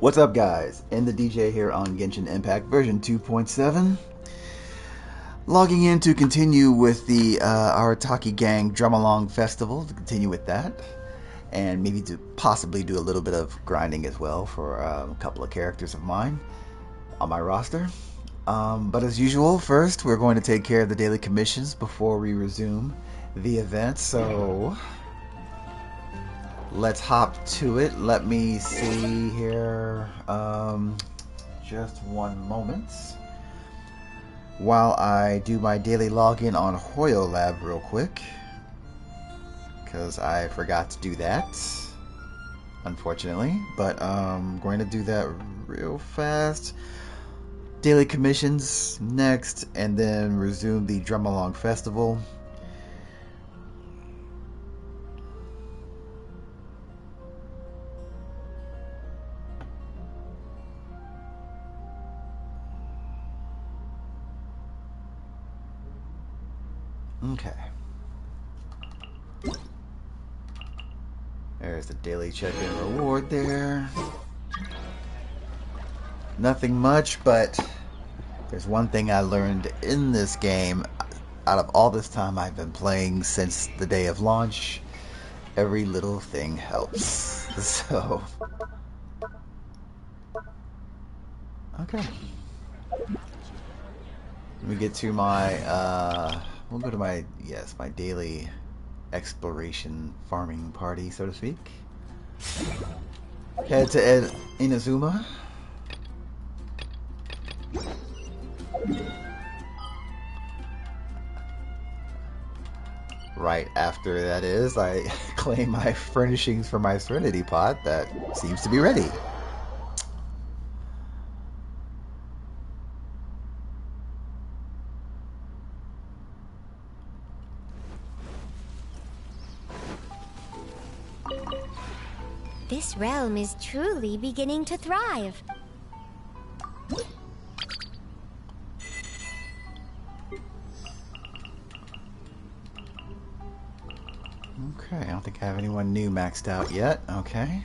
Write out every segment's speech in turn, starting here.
What's up, guys? And the DJ here on Genshin Impact version 2.7. Logging in to continue with the Arataki Gang Drum Along Festival, to continue with that. And maybe to possibly do a little bit of grinding as well for a couple of characters of mine on my roster. But as usual, first we're going to take care of the daily commissions before we resume the event. So let's hop to it. Let me see here. Just one moment while I do my daily login on Hoyo Lab real quick, because I forgot to do that, unfortunately. But I'm going to do that real fast. Daily commissions next, and then resume the Drum Along Festival. Okay. There's the daily check-in reward there. Nothing much, but there's one thing I learned in this game. Out of all this time I've been playing since the day of launch, every little thing helps. So, okay. Let me get to my, we'll go to my, yes, my daily exploration farming party, so to speak. Head to Inazuma. Right after that is, I claim my furnishings for my Serenity Pod that seems to be ready. This realm is truly beginning to thrive. Okay, I don't think I have anyone new maxed out yet. Okay.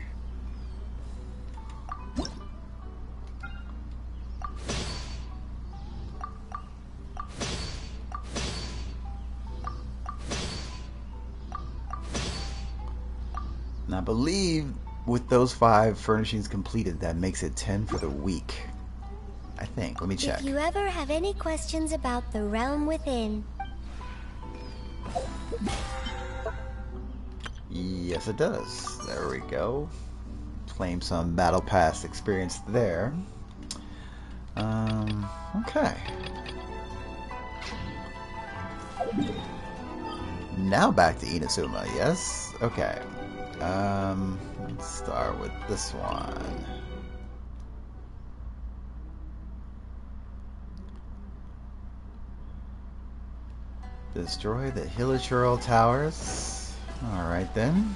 And I believe with those 5 furnishings completed, that makes it 10 for the week. I think. Let me check. If you ever have any questions about the realm within... Yes, it does. There we go. Claim some Battle Pass experience there. Okay. Now back to Inazuma, yes? Okay. Let's start with this one. Destroy the Hilichurl Towers. Alright then.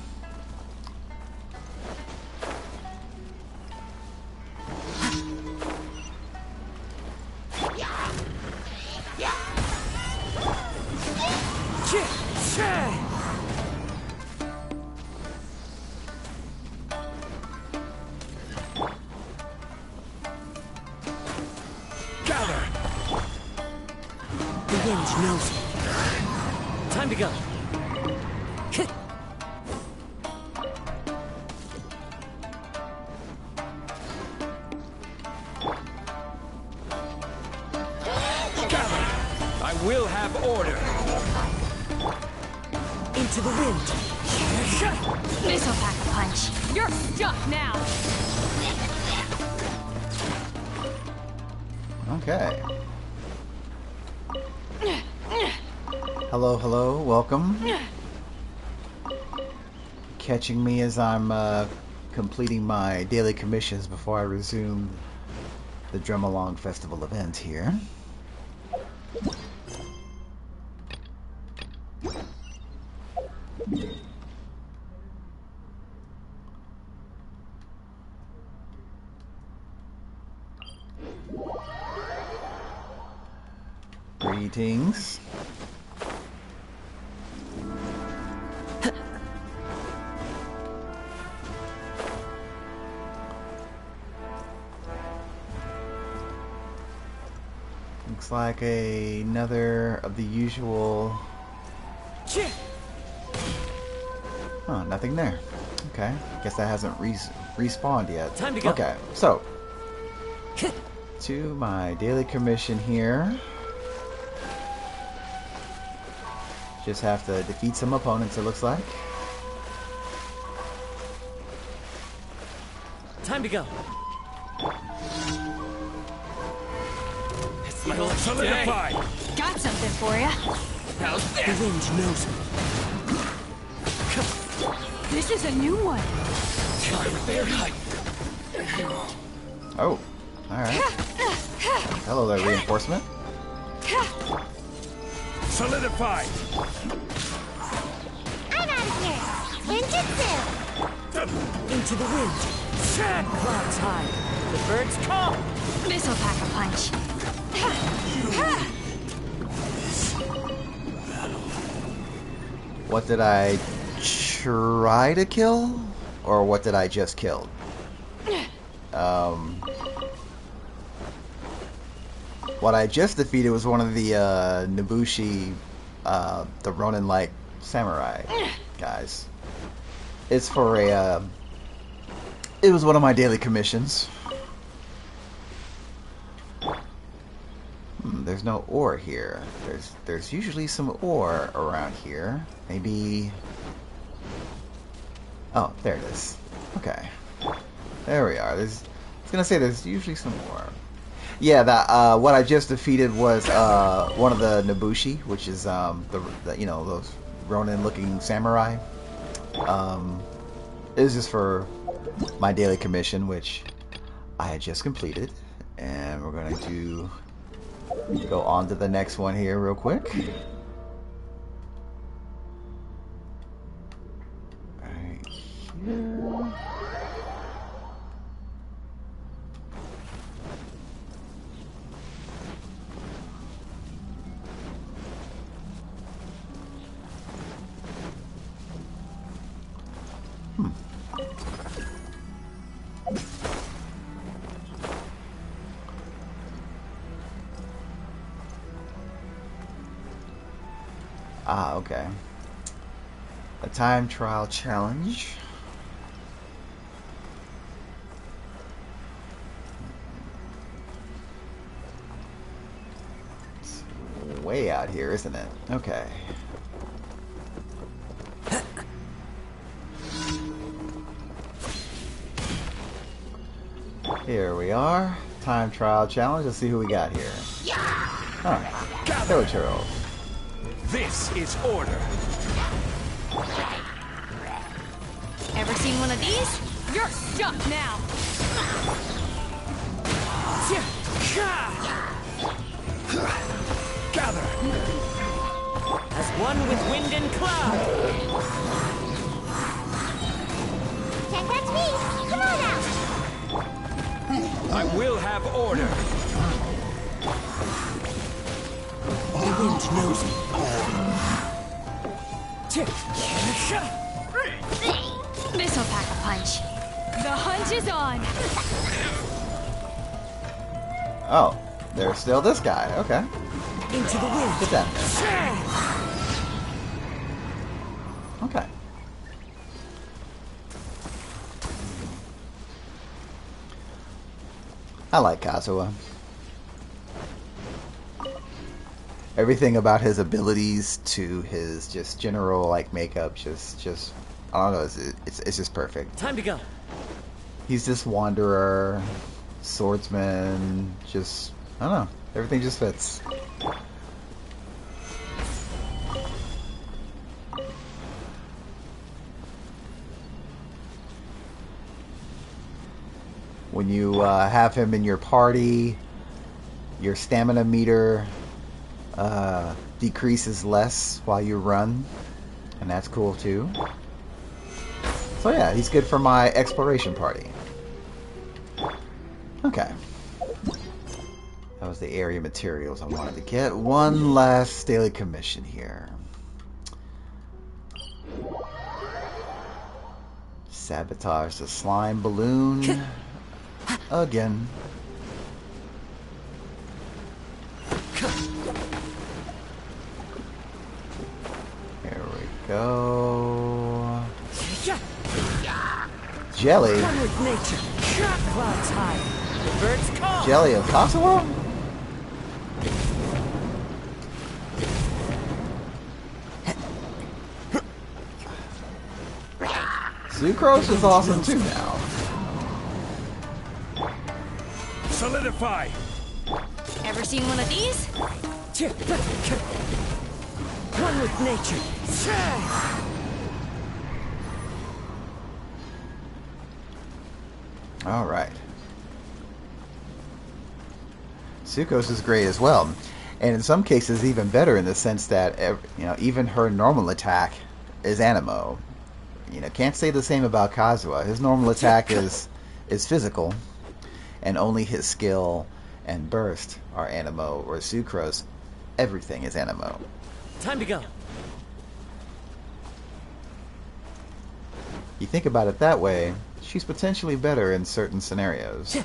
Gather! The wind knows it. Time to go. Gather! I will have order. Into the wind. This'll pack a punch. You're stuck now. Okay. Hello, hello, welcome. Catching me as I'm completing my daily commissions before I resume the Drum Along Festival event here. Greetings. Looks like another of the usual. Oh, nothing there. Okay, guess that hasn't respawned yet. Time to go. Okay, so to my daily commission here. Just have to defeat some opponents, it looks like. Time to go. It's my last day. Got something for ya. How's that? The wind knows me. This is a new one. Oh, alright. Hello there, reinforcement. Solidified. I'm out of here. Ninjutsu. Into the wind. Clouds high. The birds call. This'll pack a punch. What did I try to kill? Or what did I just kill? What I just defeated was one of the Nobushi, the Ronin-like samurai guys. It's for a, it was one of my daily commissions. There's no ore here. There's usually some ore around here. Maybe. Oh, there it is. Okay, there we are. I was gonna say there's usually some ore. Yeah, that what I just defeated was one of the Nobushi, which is the you know, those Ronin-looking samurai. It was just for my daily commission, which I had just completed, and we're going to go on to the next one here real quick. Right here. Ah, okay. A time trial challenge. It's way out here, isn't it? Okay. Here we are. Time trial challenge. Let's see who we got here. Alright. Kilichiro. This is order. Ever seen one of these? You're stuck now. Gather. As one with wind and cloud. Can't catch me. Come on out. I will have order. The wind knows me. This'll pack a punch. The hunt is on. Oh, there's still this guy. Okay. Into the wind. Get that. Okay. I like Kazuha. Everything about his abilities to his just general like makeup, just I don't know, it's just perfect. Time to go. He's this wanderer, swordsman, just I don't know, everything just fits. When you have him in your party, your stamina meter decreases less while you run, and that's cool too. So yeah, he's good for my exploration party. Okay. That was the area materials I wanted to get. One last daily commission here. Sabotage the slime balloon. Again. go. Jelly? One with nature. Clouds high. The birds call. Jelly of Kosovo? Sucrose is awesome too now. Solidify. Ever seen one of these? One with nature. All right. Sucrose is great as well, and in some cases even better in the sense that even her normal attack is animo. Can't say the same about Kazuha. His normal attack is physical, and only his skill and burst are animo. Or Sucrose, everything is animo. Time to go. You think about it that way, she's potentially better in certain scenarios.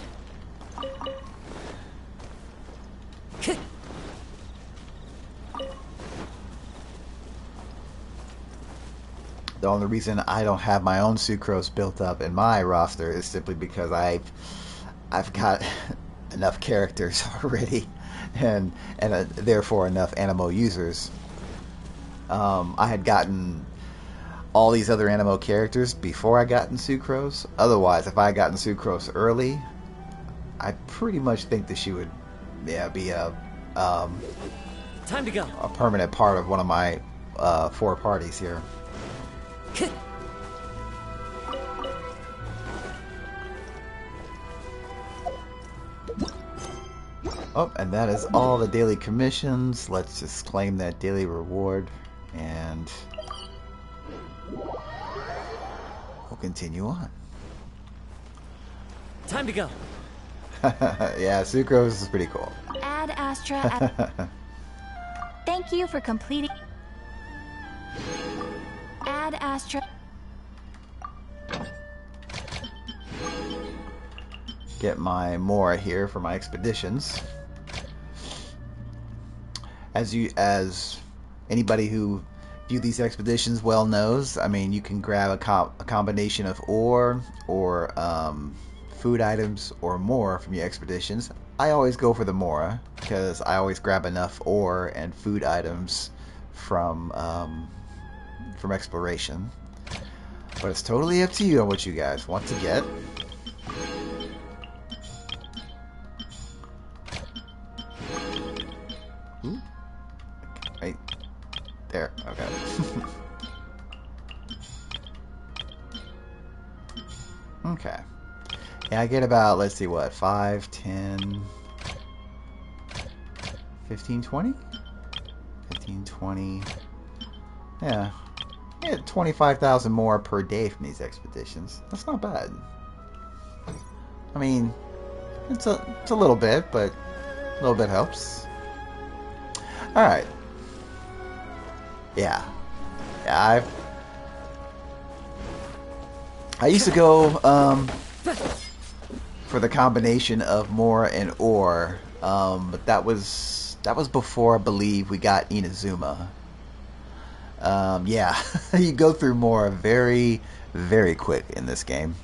The only reason I don't have my own Sucrose built up in my roster is simply because I've got enough characters already, and therefore enough animo users. I had gotten all these other animo characters before I got in Sucrose. Otherwise, if I had gotten Sucrose early, I pretty much think that she would, be a time to go. A permanent part of one of my 4 parties here. Oh, and that is all the daily commissions. Let's just claim that daily reward, and we'll continue on. Time to go. Yeah, Sucrose is pretty cool. Ad Astra. Thank you for completing. Ad Astra. Get my Mora here for my expeditions. As anybody who viewed these expeditions well knows, I mean, you can grab a combination of ore or food items or more from your expeditions. I always go for the Mora because I always grab enough ore and food items from exploration. But it's totally up to you on what you guys want to get. Ooh. Right there. Okay. Okay. Yeah, I get about, let's see, what, 5, 10, 15, 20? 15, 20. Yeah. I get 25,000 more per day from these expeditions. That's not bad. I mean, it's a little bit, but a little bit helps. Alright. Yeah. Yeah, I used to go for the combination of Mora and ore, but that was before, I believe, we got Inazuma. Yeah, you go through Mora very, very quick in this game.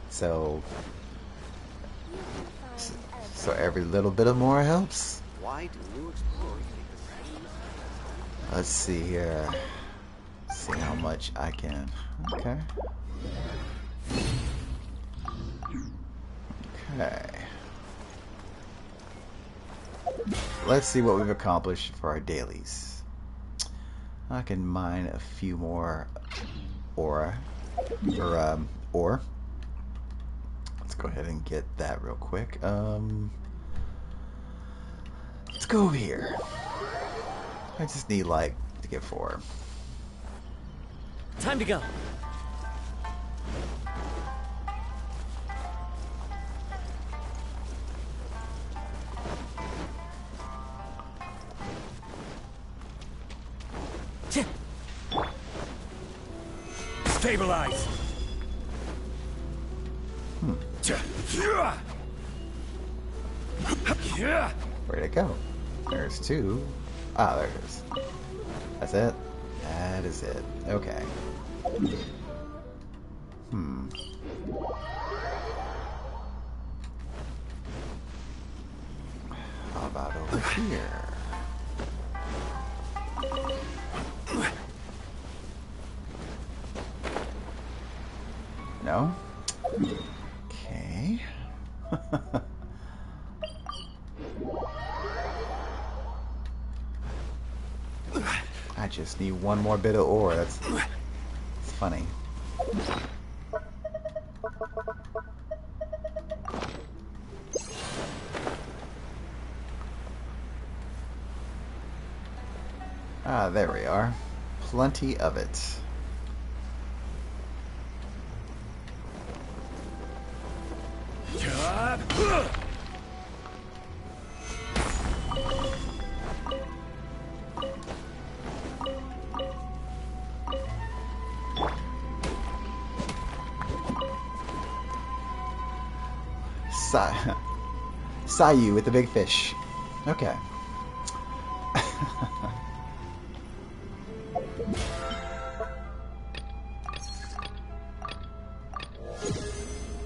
So every little bit of Mora helps. Why do new explorers take the Let's see here. See how much I can. Okay. Okay. Let's see what we've accomplished for our dailies. I can mine a few more ore. Let's go ahead and get that real quick. Let's go over here. I just need to get 4. Time to go. Stabilize. Where'd it go? There's 2. Ah, there it is. That's it? That is it. Okay. How about over here? No? Okay. I just need one more bit of ore. That's funny. Ah, there we are. Plenty of it. Sayu with the big fish. Okay.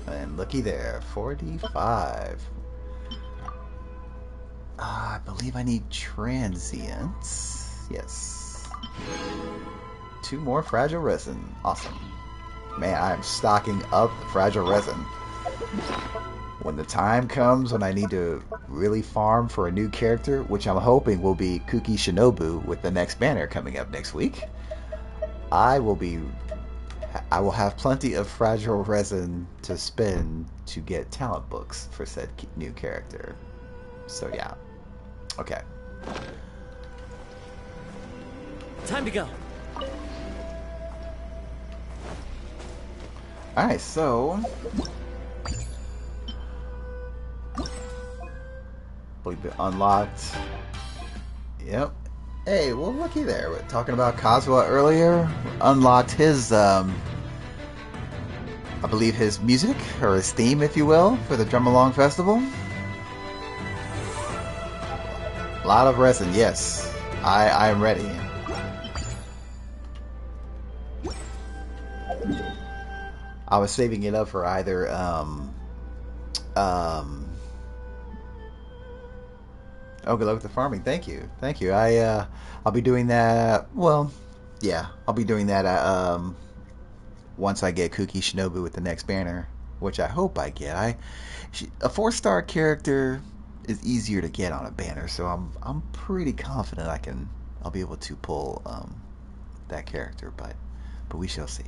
And looky there, 45. I believe I need transients. Yes. 2 more fragile resin. Awesome. Man, I'm stocking up fragile resin. When the time comes when I need to really farm for a new character, which I'm hoping will be Kuki Shinobu with the next banner coming up next week, I will have plenty of fragile resin to spend to get talent books for said new character. So yeah. Okay. Time to go. Alright, so we've been unlocked. Yep. Hey, well, looky there. We're talking about Kazuha earlier. Unlocked his, I believe his music, or his theme, if you will, for the Drum Along Festival. A lot of resin, yes. I am ready. I was saving it up for either, oh, good luck with the farming. Thank you. Thank you. I'll be doing that. Well, yeah, I'll be doing that once I get Kuki Shinobu with the next banner, which I hope I get. A 4-star character is easier to get on a banner, so I'm pretty confident I'll be able to pull that character, but we shall see.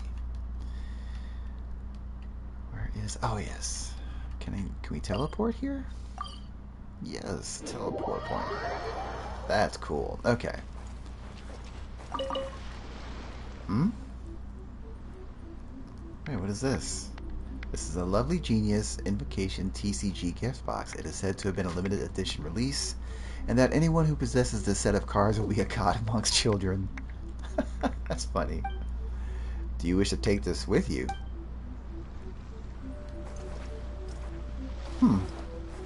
Where is? Oh yes. Can we teleport here? Yes, teleport point. That's cool. Okay. Wait, what is this? This is a lovely genius invocation TCG gift box. It is said to have been a limited edition release, and that anyone who possesses this set of cards will be a god amongst children. That's funny. Do you wish to take this with you?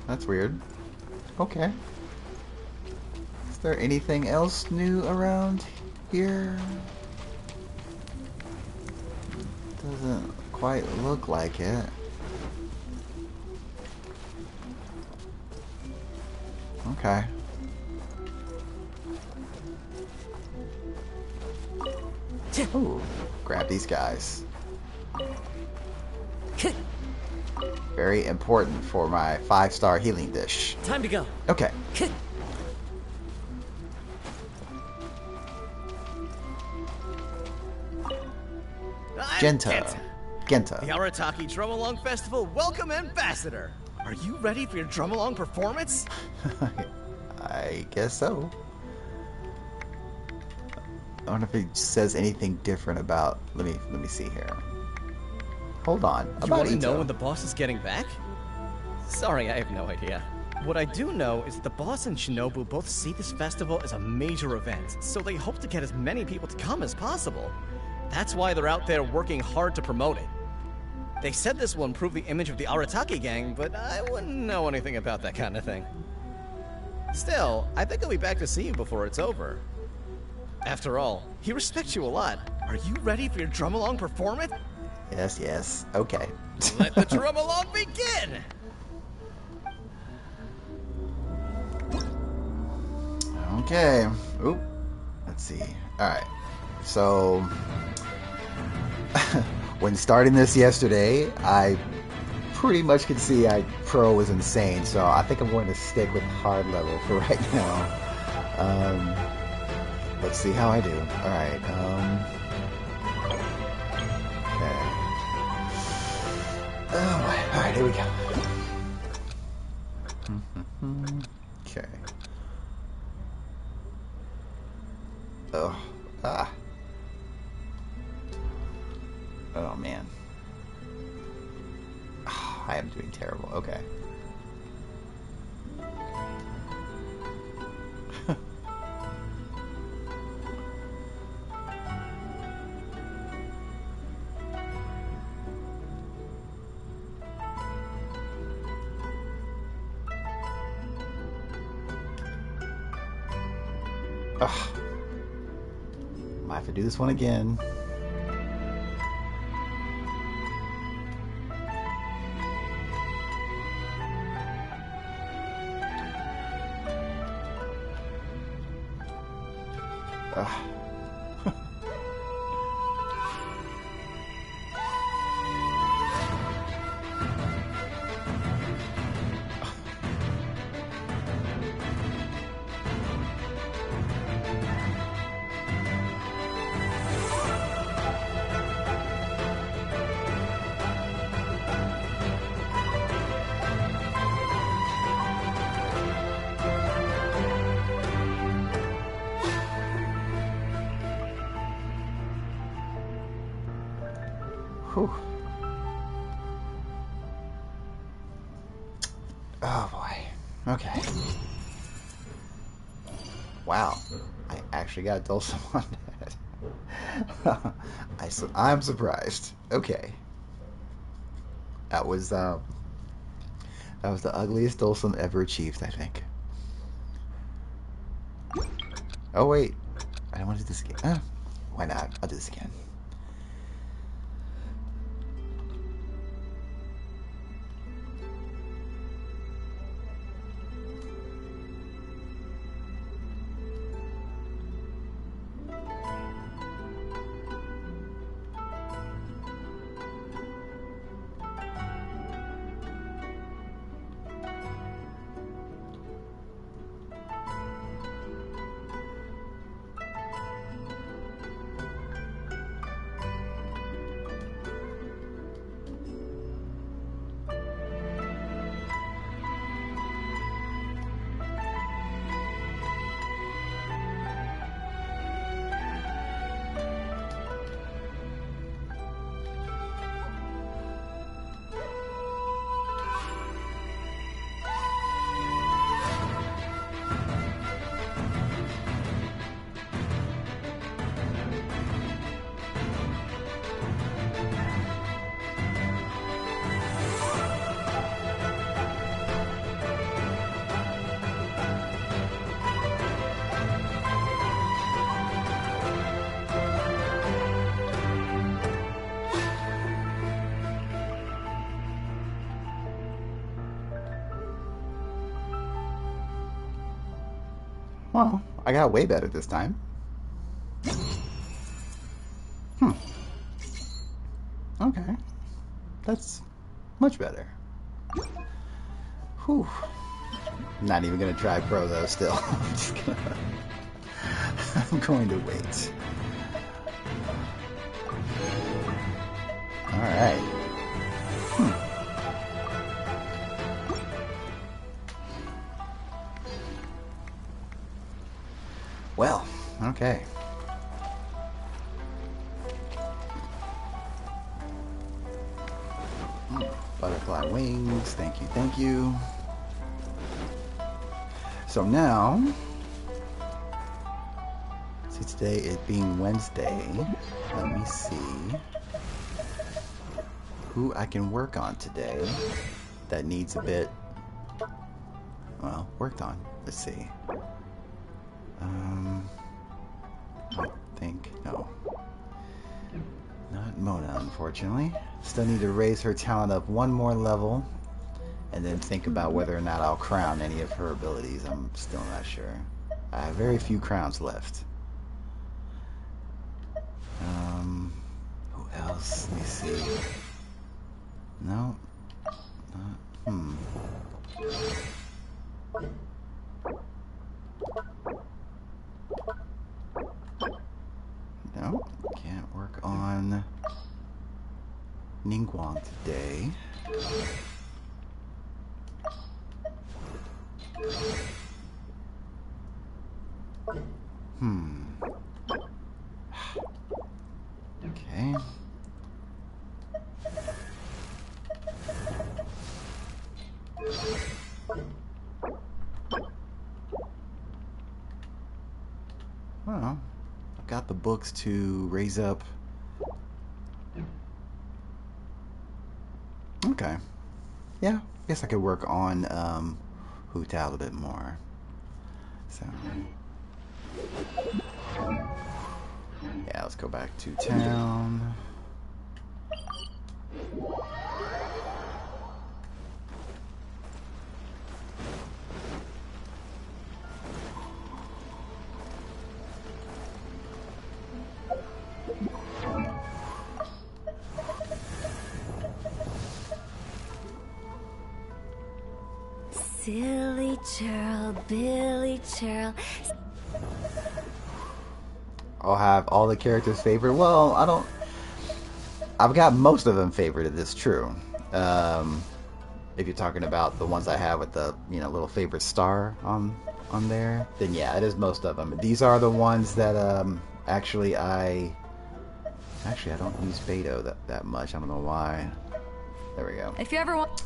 That's weird. Okay. Is there anything else new around here? Doesn't quite look like it. Okay. Ooh, grab these guys. Very important for my 5-star healing dish. Time to go. Okay. Genta. The Arataki Drum Along Festival Welcome Ambassador. Are you ready for your drum along performance? I guess so. I wonder if it says anything different about. Let me see here. Hold on. You want to know when the boss is getting back? Sorry, I have no idea. What I do know is that the boss and Shinobu both see this festival as a major event, so they hope to get as many people to come as possible. That's why they're out there working hard to promote it. They said this will improve the image of the Arataki gang, but I wouldn't know anything about that kind of thing. Still, I think I'll be back to see you before it's over. After all, he respects you a lot. Are you ready for your drum-along performance? Yes, yes. Okay. Let the drum-along begin! Okay. Oop. Let's see. Alright. So, when starting this yesterday, I pretty much could see Pro was insane, so I think I'm going to stick with hard level for right now. Let's see how I do. Alright, okay. Oh boy. Alright, here we go. Okay. Oh. Ah. Oh man. I am doing terrible. Okay. Ugh. Might have to do this one again. Ugh. Whew. Oh boy. Okay. Wow. I actually got Dulcim on that. I'm surprised. Okay. That was the ugliest Dulcim ever achieved, I think. Oh wait. I don't want to do this again. Why not? I'll do this again. Well, I got way better this time. Okay. That's much better. Whew. Not even gonna try Pro though, still. I'm going to wait. Alright. Well, okay. Butterfly wings, thank you, thank you. So now, see today it being Wednesday, let me see who I can work on today that needs a bit, well, worked on. Let's see. I think. No. Not Mona, unfortunately. Still need to raise her talent up one more level, and then think about whether or not I'll crown any of her abilities. I'm still not sure. I have very few crowns left. Who else? Let me see. No. No, can't work on Ningguang today. Okay. Well, I've got the books to raise up. Okay. Yeah, guess I could work on Hu Tao a bit more. So yeah, let's go back to town. Silly churl, Billy churl. I'll have all the characters favored. Well, I've got most of them favored. It's true. If you're talking about the ones I have with the little favorite star on there, then yeah, it is most of them. These are the ones that actually I don't use Beto that much. I don't know why. There we go. If you ever want...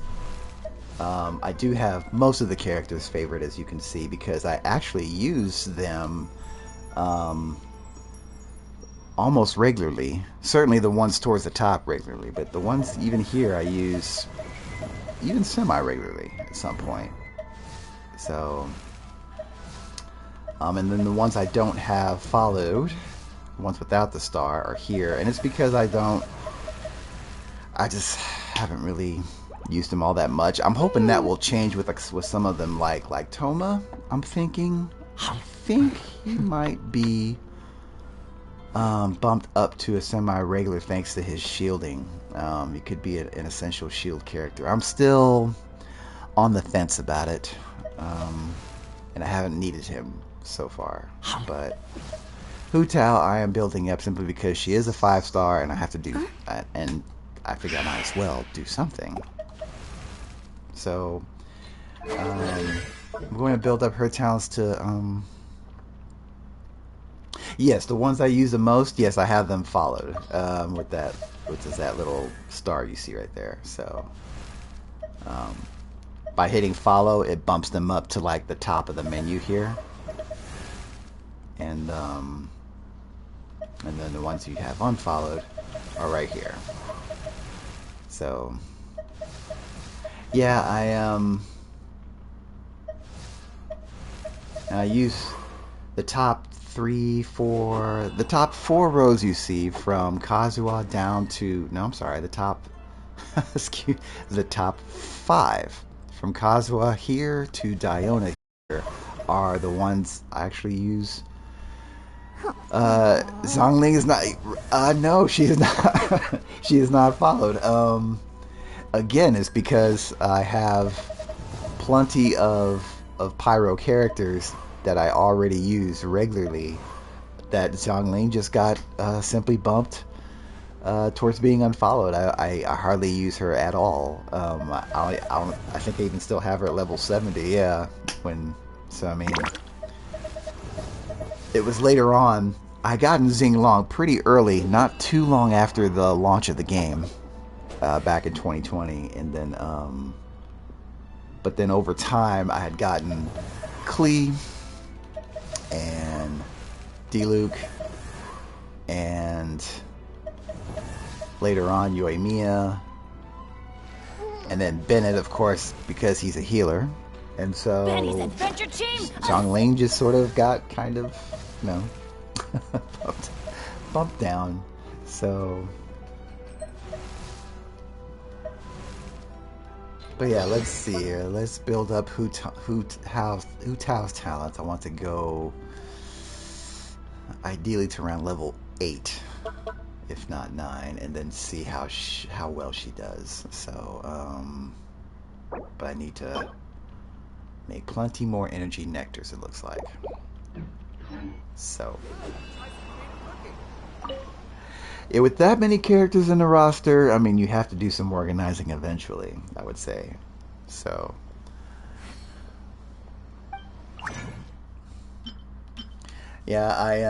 I do have most of the characters favored, as you can see, because I actually use them almost regularly. Certainly the ones towards the top regularly, but the ones even here I use even semi-regularly at some point. So, and then the ones I don't have followed, the ones without the star, are here, and it's because I just haven't really used them all that much. I'm hoping that will change with some of them, like Toma. I think he might be bumped up to a semi-regular thanks to his shielding. He could be an essential shield character. I'm still on the fence about it, and I haven't needed him so far. But Hu Tao I am building up simply because she is a 5-star, and I have to do that, and I figure I might as well do something. So I'm going to build up her talents to yes, the ones I use the most, yes, I have them followed with that, which is that little star you see right there. So by hitting follow, it bumps them up to like the top of the menu here, and then the ones you have unfollowed are right here. So yeah, I use the top 4 rows you see from Kazuha down to, no, I'm sorry, the top the top 5 from Kazuha here to Diona here are the ones I actually use. Zhongling is not no, she is not she is not followed. Again, it's because I have plenty of pyro characters that I already use regularly that Zhongling just got simply bumped towards being unfollowed. I hardly use her at all. I think I even still have her at level 70. Yeah, so I mean, it was later on. I got in Xinglong pretty early, not too long after the launch of the game. Back in 2020, and then but then over time I had gotten Klee and Diluc and later on Yoimiya, and then Bennett, of course, because he's a healer, and so Benny's adventure team. Zhongling just sort of got kind of bumped down. So, but yeah, let's see here. Let's build up Hu Tao's talents. I want to go ideally to around level 8, if not 9, and then see how well she does. So, but I need to make plenty more energy nectars, it looks like. So, yeah, with that many characters in the roster, I mean, you have to do some organizing eventually, I would say. So, yeah, I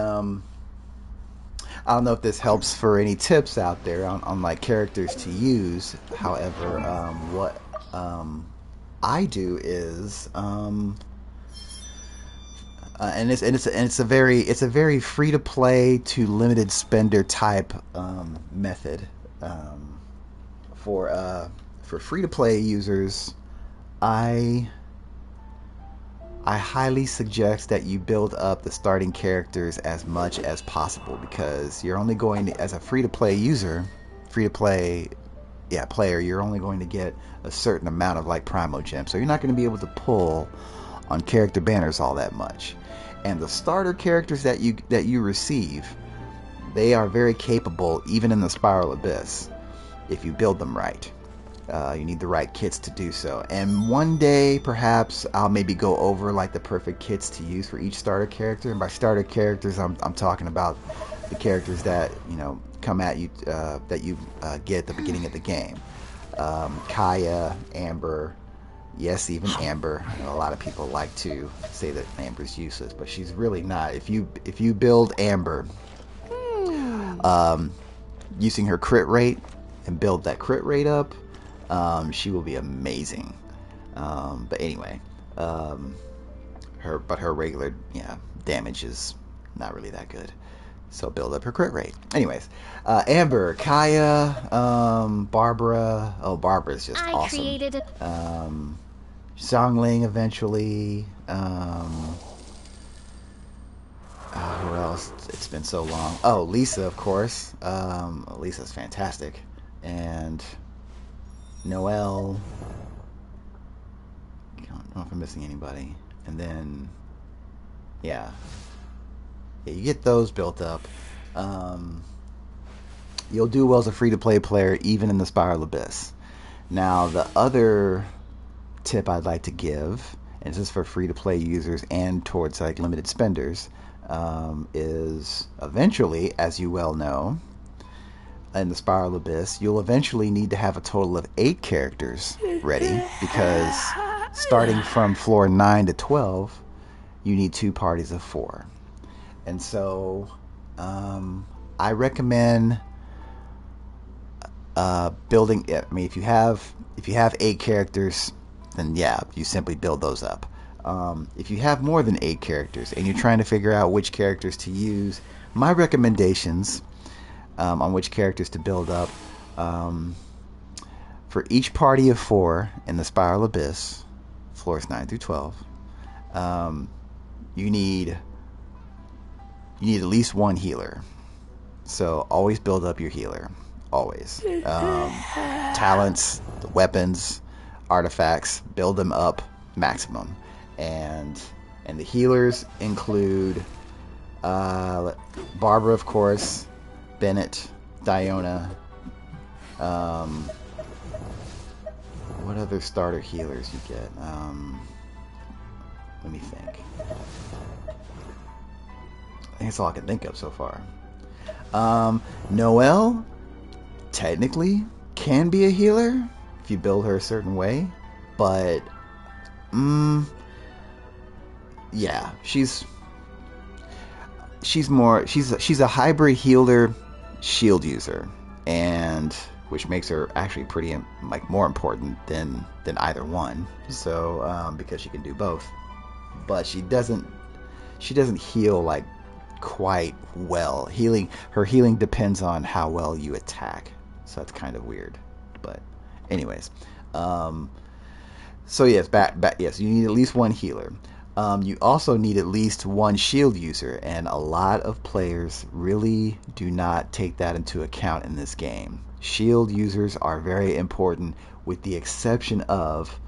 don't know if this helps for any tips out there on like characters to use. However, what I do is and it's a very free to play to limited spender type method for free to play users. I highly suggest that you build up the starting characters as much as possible, because you're only going to, as a free to play user, player, you're only going to get a certain amount of like Primo Gems, so you're not going to be able to pull on character banners all that much. And the starter characters that you receive, they are very capable even in the Spiral Abyss if you build them right. You need the right kits to do so. And one day, perhaps, I'll maybe go over like the perfect kits to use for each starter character. And by starter characters, I'm talking about the characters that come at you that you get at the beginning of the game. Kaya, Amber. Yes, even Amber. I know a lot of people like to say that Amber's useless, but she's really not. If you build Amber using her crit rate and build that crit rate up, she will be amazing. But anyway, her regular damage is not really that good. So build up her crit rate. Anyways, Amber, Kaya, Barbara. Oh, Barbara's just awesome. I created Xiangling eventually. Who else? It's been so long. Oh, Lisa, of course. Lisa's fantastic. And Noelle. I don't know if I'm missing anybody. And then, yeah, you get those built up. You'll do well as a free-to-play player, even in the Spiral Abyss. Now, the other tip I'd like to give, and this is for free-to-play users and towards like limited spenders, is eventually, as you well know, in the Spiral Abyss, you'll eventually need to have a total of 8 characters ready, because starting from floor 9 to 12, you need 2 parties of 4. And so, I recommend building. I mean, if you have 8 characters, then yeah, you simply build those up. If you have more than 8 characters and you're trying to figure out which characters to use, my recommendations on which characters to build up, for each party of 4 in the Spiral Abyss, floors 9 through 12, you need at least 1 healer. So always build up your healer. Always. Talents, weapons, artifacts, build them up maximum. And the healers include Barbara, of course, Bennett, Diona. What other starter healers you get? Let me think. I think that's all I can think of so far. Noelle technically can be a healer if you build her a certain way, but yeah, she's a hybrid healer shield user, and which makes her actually pretty like more important than either one. So because she can do both, but she doesn't heal like quite well. Her healing depends on how well you attack, so that's kind of weird. But anyways, so yes, yes, you need at least 1 healer. You also need at least one shield user, and a lot of players really do not take that into account in this game. Shield users are very important, with the exception of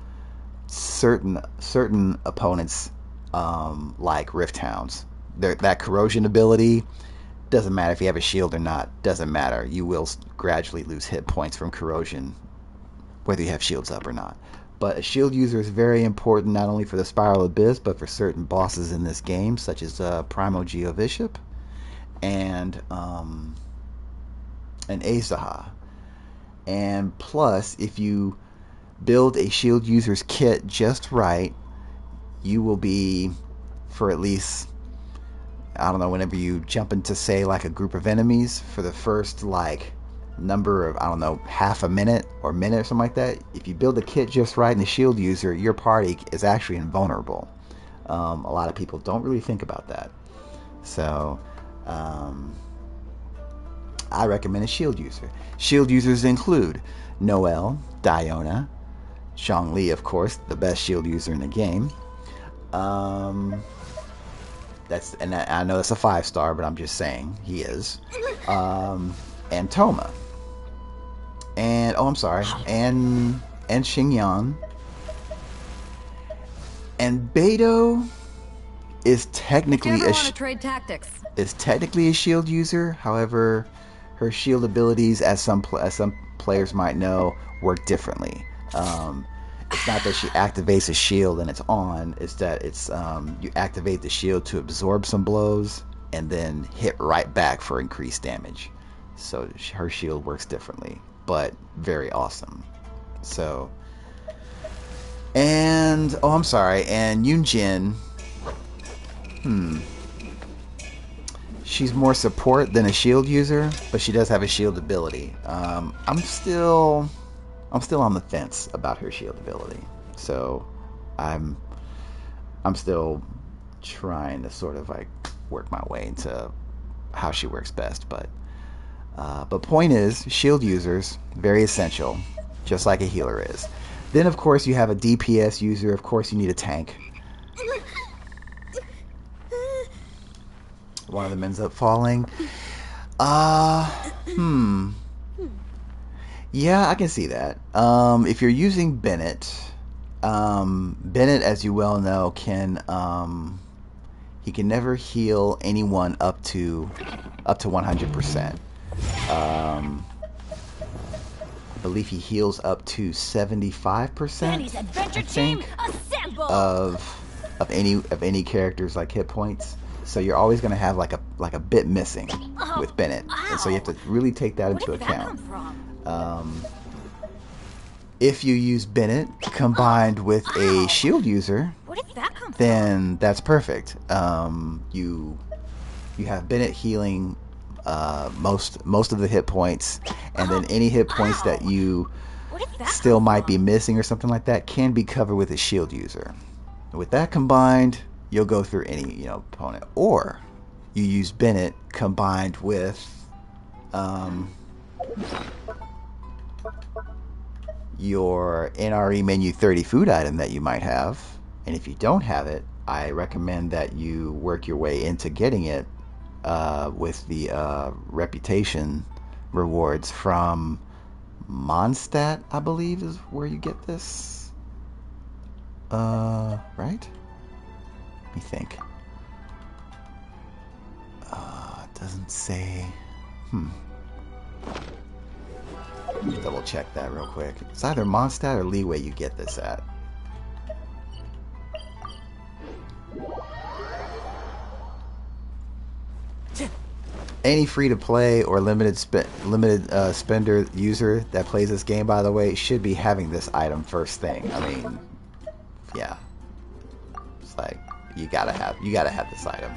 certain opponents, like Rift Hounds. That corrosion ability doesn't matter if you have a shield or not. Doesn't matter. You will gradually lose hit points from corrosion, whether you have shields up or not. But a shield user is very important, not only for the Spiral Abyss, but for certain bosses in this game, such as Primo Geovishap and Azaha. And plus, if you build a shield user's kit just right, you will be, for at least, I don't know, whenever you jump into, say, like a group of enemies, for the first, like, number of, I don't know, half a minute or minute or something like that, if you build the kit just right and the shield user, your party is actually invulnerable. A lot of people don't really think about that. So, I recommend a shield user. Shield users include Noelle, Diona, Zhongli, of course, the best shield user in the game. I know that's a 5-star, but I'm just saying he is. And Toma. And and Xingyan. And Beidou is technically trade tactics. is technically a shield user. However, her shield abilities, as some players might know, work differently. It's not that she activates a shield and it's on. It's that it's you activate the shield to absorb some blows and then hit right back for increased damage. So her shield works differently, but very awesome. So, and and Yunjin. She's more support than a shield user, but she does have a shield ability. I'm still on the fence about her shield ability, so I'm still trying to sort of like work my way into how she works best. But point is, shield users, very essential, just like a healer is. Then of course you have a DPS user. Of course you need a tank. One of them ends up falling. Yeah, I can see that. If you're using Bennett, as you well know, he can never heal anyone up to 100%. I believe he heals up to 75%. I think of any character's like hit points. So you're always going to have like a bit missing with Bennett, and so you have to really take that into account. If you use Bennett combined with a shield user, then that's perfect. You have Bennett healing most of the hit points, and then any hit points that you still might be missing or something like that can be covered with a shield user. With that combined, you'll go through any opponent. Or you use Bennett combined with your NRE menu 30 food item that you might have. And if you don't have it, I recommend that you work your way into getting it with the reputation rewards from Mondstadt, I believe is where you get this. Right? Let me think. It doesn't say. Let me double check that real quick. It's either Mondstadt or Leeway you get this at. Any free-to-play or limited spender user that plays this game, by the way, should be having this item first thing. I mean, yeah, it's like you gotta have this item.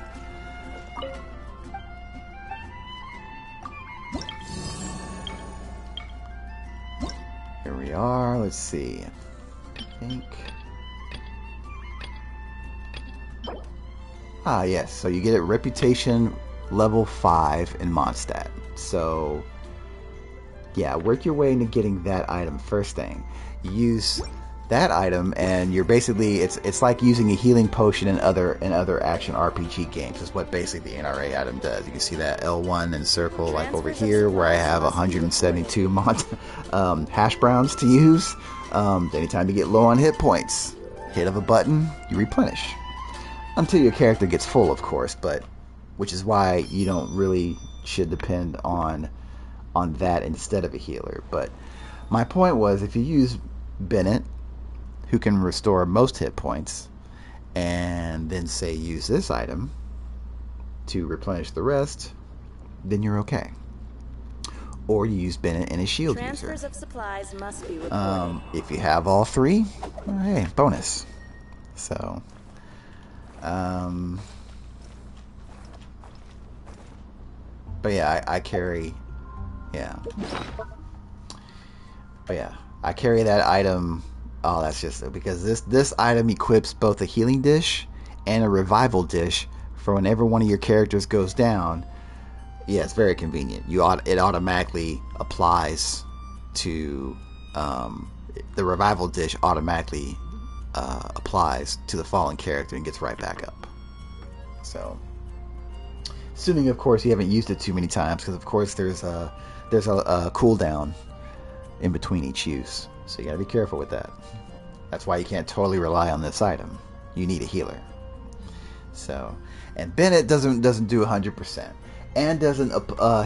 Here we are. Let's see. I think. Yes. So you get it reputation level 5 in Mondstadt. So yeah, work your way into getting that item first thing. You use that item, and you're basically it's like using a healing potion in other action RPG games. Is what basically the NRA item does. You can see that L1 and circle like over here where I have 172 hash browns to use. Anytime you get low on hit points, hit of a button, you replenish until your character gets full, of course. But which is why you don't really should depend on that instead of a healer. But my point was, if you use Bennett, who can restore most hit points, and then say use this item to replenish the rest, then you're okay. Or you use Bennett and a shield Transfers user. of supplies must be reported. If you have all three, well, hey, bonus. So, but yeah, I carry, yeah. But yeah, I carry that item. Oh, that's just because this item equips both a healing dish and a revival dish for whenever one of your characters goes down. Yeah, it's very convenient. It automatically applies to the revival dish automatically applies to the fallen character and gets right back up. So, assuming of course you haven't used it too many times, because of course there's a cooldown in between each use. So you gotta be careful with that. That's why you can't totally rely on this item. You need a healer. So, and Bennett doesn't do 100%, and doesn't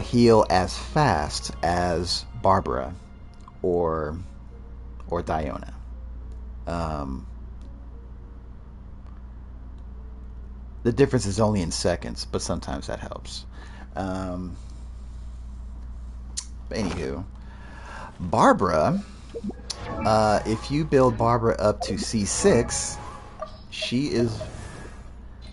heal as fast as Barbara or Diona. The difference is only in seconds, but sometimes that helps. But anywho, Barbara. If you build Barbara up to C6,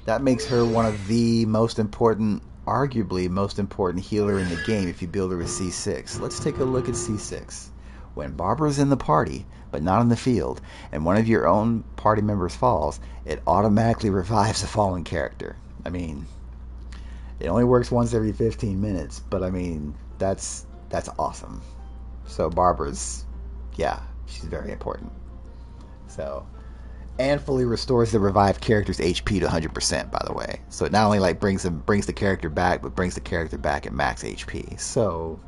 that makes her one of the most important, arguably most important healer in the game if you build her with C6. Let's take a look at C6. When Barbara's in the party, but not in the field, and one of your own party members falls, it automatically revives a fallen character. I mean, it only works once every 15 minutes, but I mean, that's awesome. So Barbara's, yeah, she's very important. So, and fully restores the revived character's HP to 100%, by the way. So it not only like brings the character back, but brings the character back at max HP. So,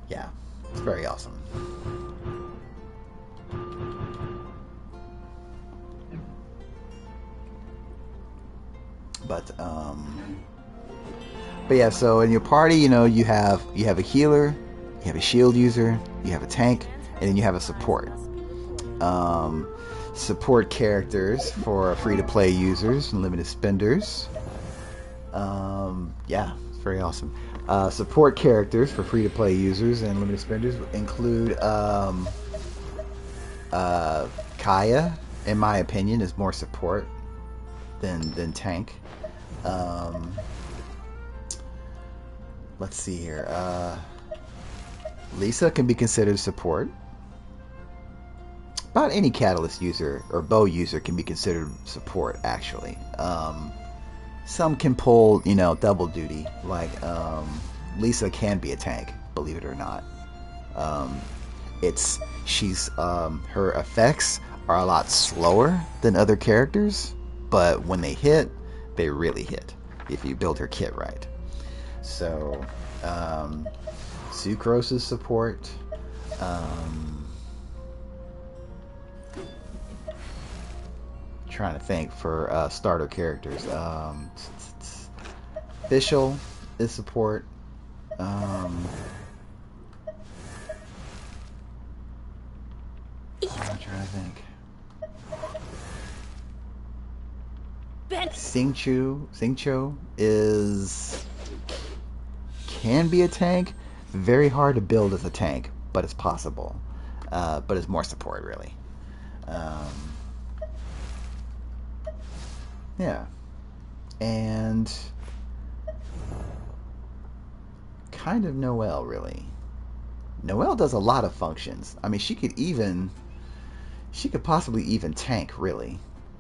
yeah, it's very awesome. But yeah, so in your party, you know, you have a healer, you have a shield user, you have a tank, and then you have a support. Support characters for free-to-play users and limited spenders. Yeah, it's very awesome. Support characters for free-to-play users and limited spenders include Kaya, in my opinion, is more support than tank. Let's see here. Lisa can be considered support. About any catalyst user or bow user can be considered support, actually. Some can pull, you know, double duty. Like Lisa can be a tank, believe it or not. Her effects are a lot slower than other characters, but when they hit, they really hit if you build her kit right. So, Sucrose's support. Trying to think for starter characters. Fischl is support. I'm trying to think. Xingqiu can be a tank. Very hard to build as a tank, but it's possible. But it's more support, really. Yeah. And kind of Noelle, really. Noelle does a lot of functions. I mean, she could possibly even tank, really.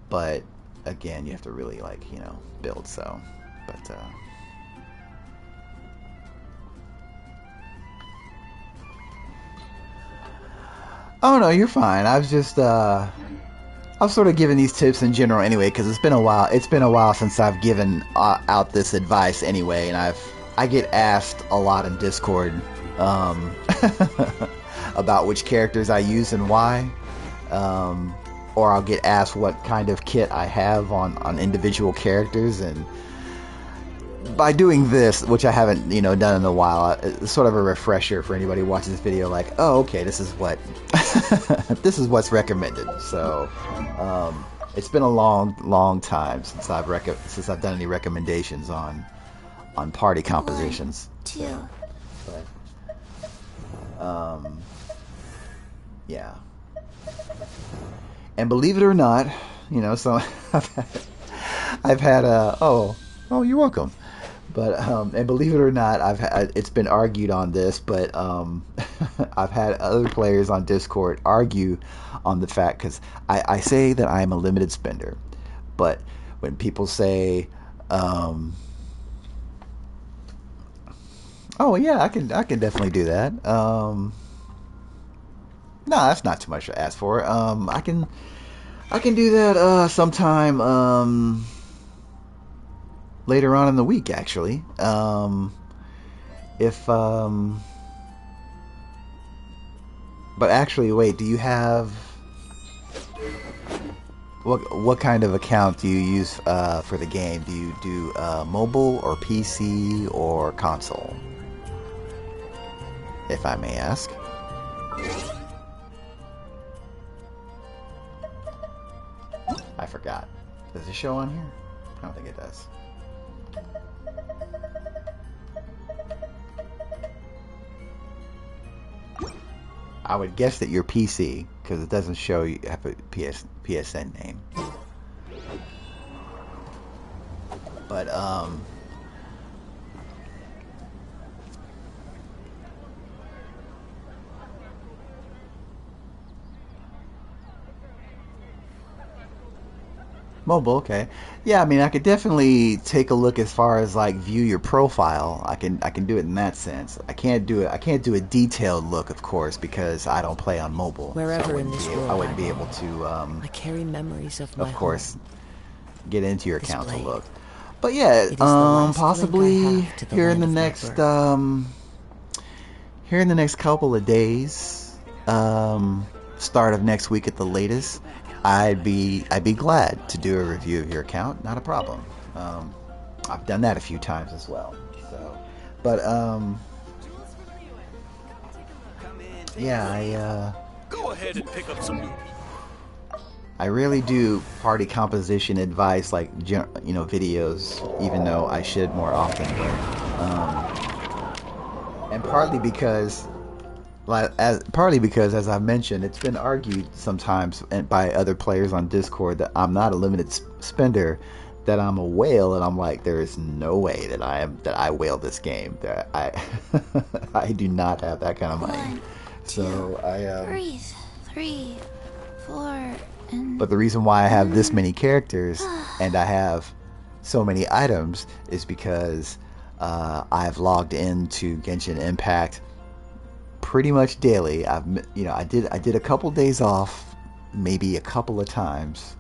But again, you have to really, like, you know, build. So, but Oh no, you're fine. I was just I'm sort of giving these tips in general anyway, because it's been a while. It's been a while since I've given out this advice anyway, and I get asked a lot in Discord about which characters I use and why, or I'll get asked what kind of kit I have on individual characters, and by doing this, which I haven't done in a while, it's sort of a refresher for anybody who watches this video. Like, oh, okay, this is what this is what's recommended. So it's been a long time since I've done any recommendations on party compositions. 1, 2. But, yeah. And believe it or not, so I've had oh, you're welcome. But and believe it or not, it's been argued on this, but I've had other players on Discord argue on the fact, because I say that I'm a limited spender, but when people say, oh yeah, I can definitely do that. No, that's not too much to ask for. I can do that sometime later on in the week, actually. But actually, wait, do you have what kind of account do you use for the game? Do you do mobile or PC or console, if I may ask? I forgot. Does it show on here? I don't think it does. I would guess that you're PC, because it doesn't show you have a PSN name. But mobile, okay. Yeah, I mean, I could definitely take a look as far as like view your profile. I can do it in that sense. I can't do a detailed look, of course, because I don't play on mobile. Wherever in this world I wouldn't be able to I carry memories of my course, get into your account to blade. look. But yeah, It is the last possibly link I have to the here in land the of my next couple of days, start of next week at the latest, I'd be glad to do a review of your account. Not a problem. I've done that a few times as well. So, but yeah, Go ahead and pick up some. I really do party composition advice, like videos, even though I should more often. And partly because, as I've mentioned, it's been argued sometimes by other players on Discord that I'm not a limited spender, that I'm a whale, and I'm like, there is no way that I whale this game. That I do not have that kind of money. 1, 2, So I breathe. 3, 4, and But the reason why I have this many characters and I have so many items is because I've logged into Genshin Impact pretty much daily. I did a couple days off, maybe a couple of times,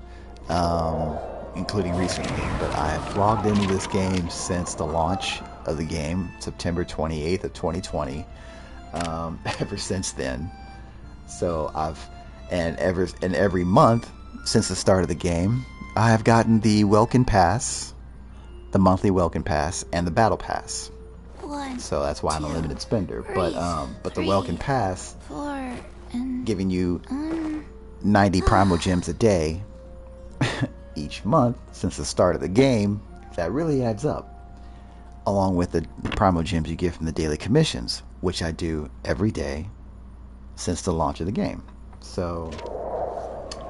including recently. But I've logged into this game since the launch of the game, September 28th of 2020. Ever since then, so every month since the start of the game, I have gotten the Welkin Pass, the monthly Welkin Pass, and the Battle Pass. 1, So that's why I'm a limited spender. But the 3, Welkin Pass, 4, and giving you 90 Primal Gems a day each month since the start of the game, that really adds up. Along with the Primal Gems you get from the daily commissions, which I do every day since the launch of the game. So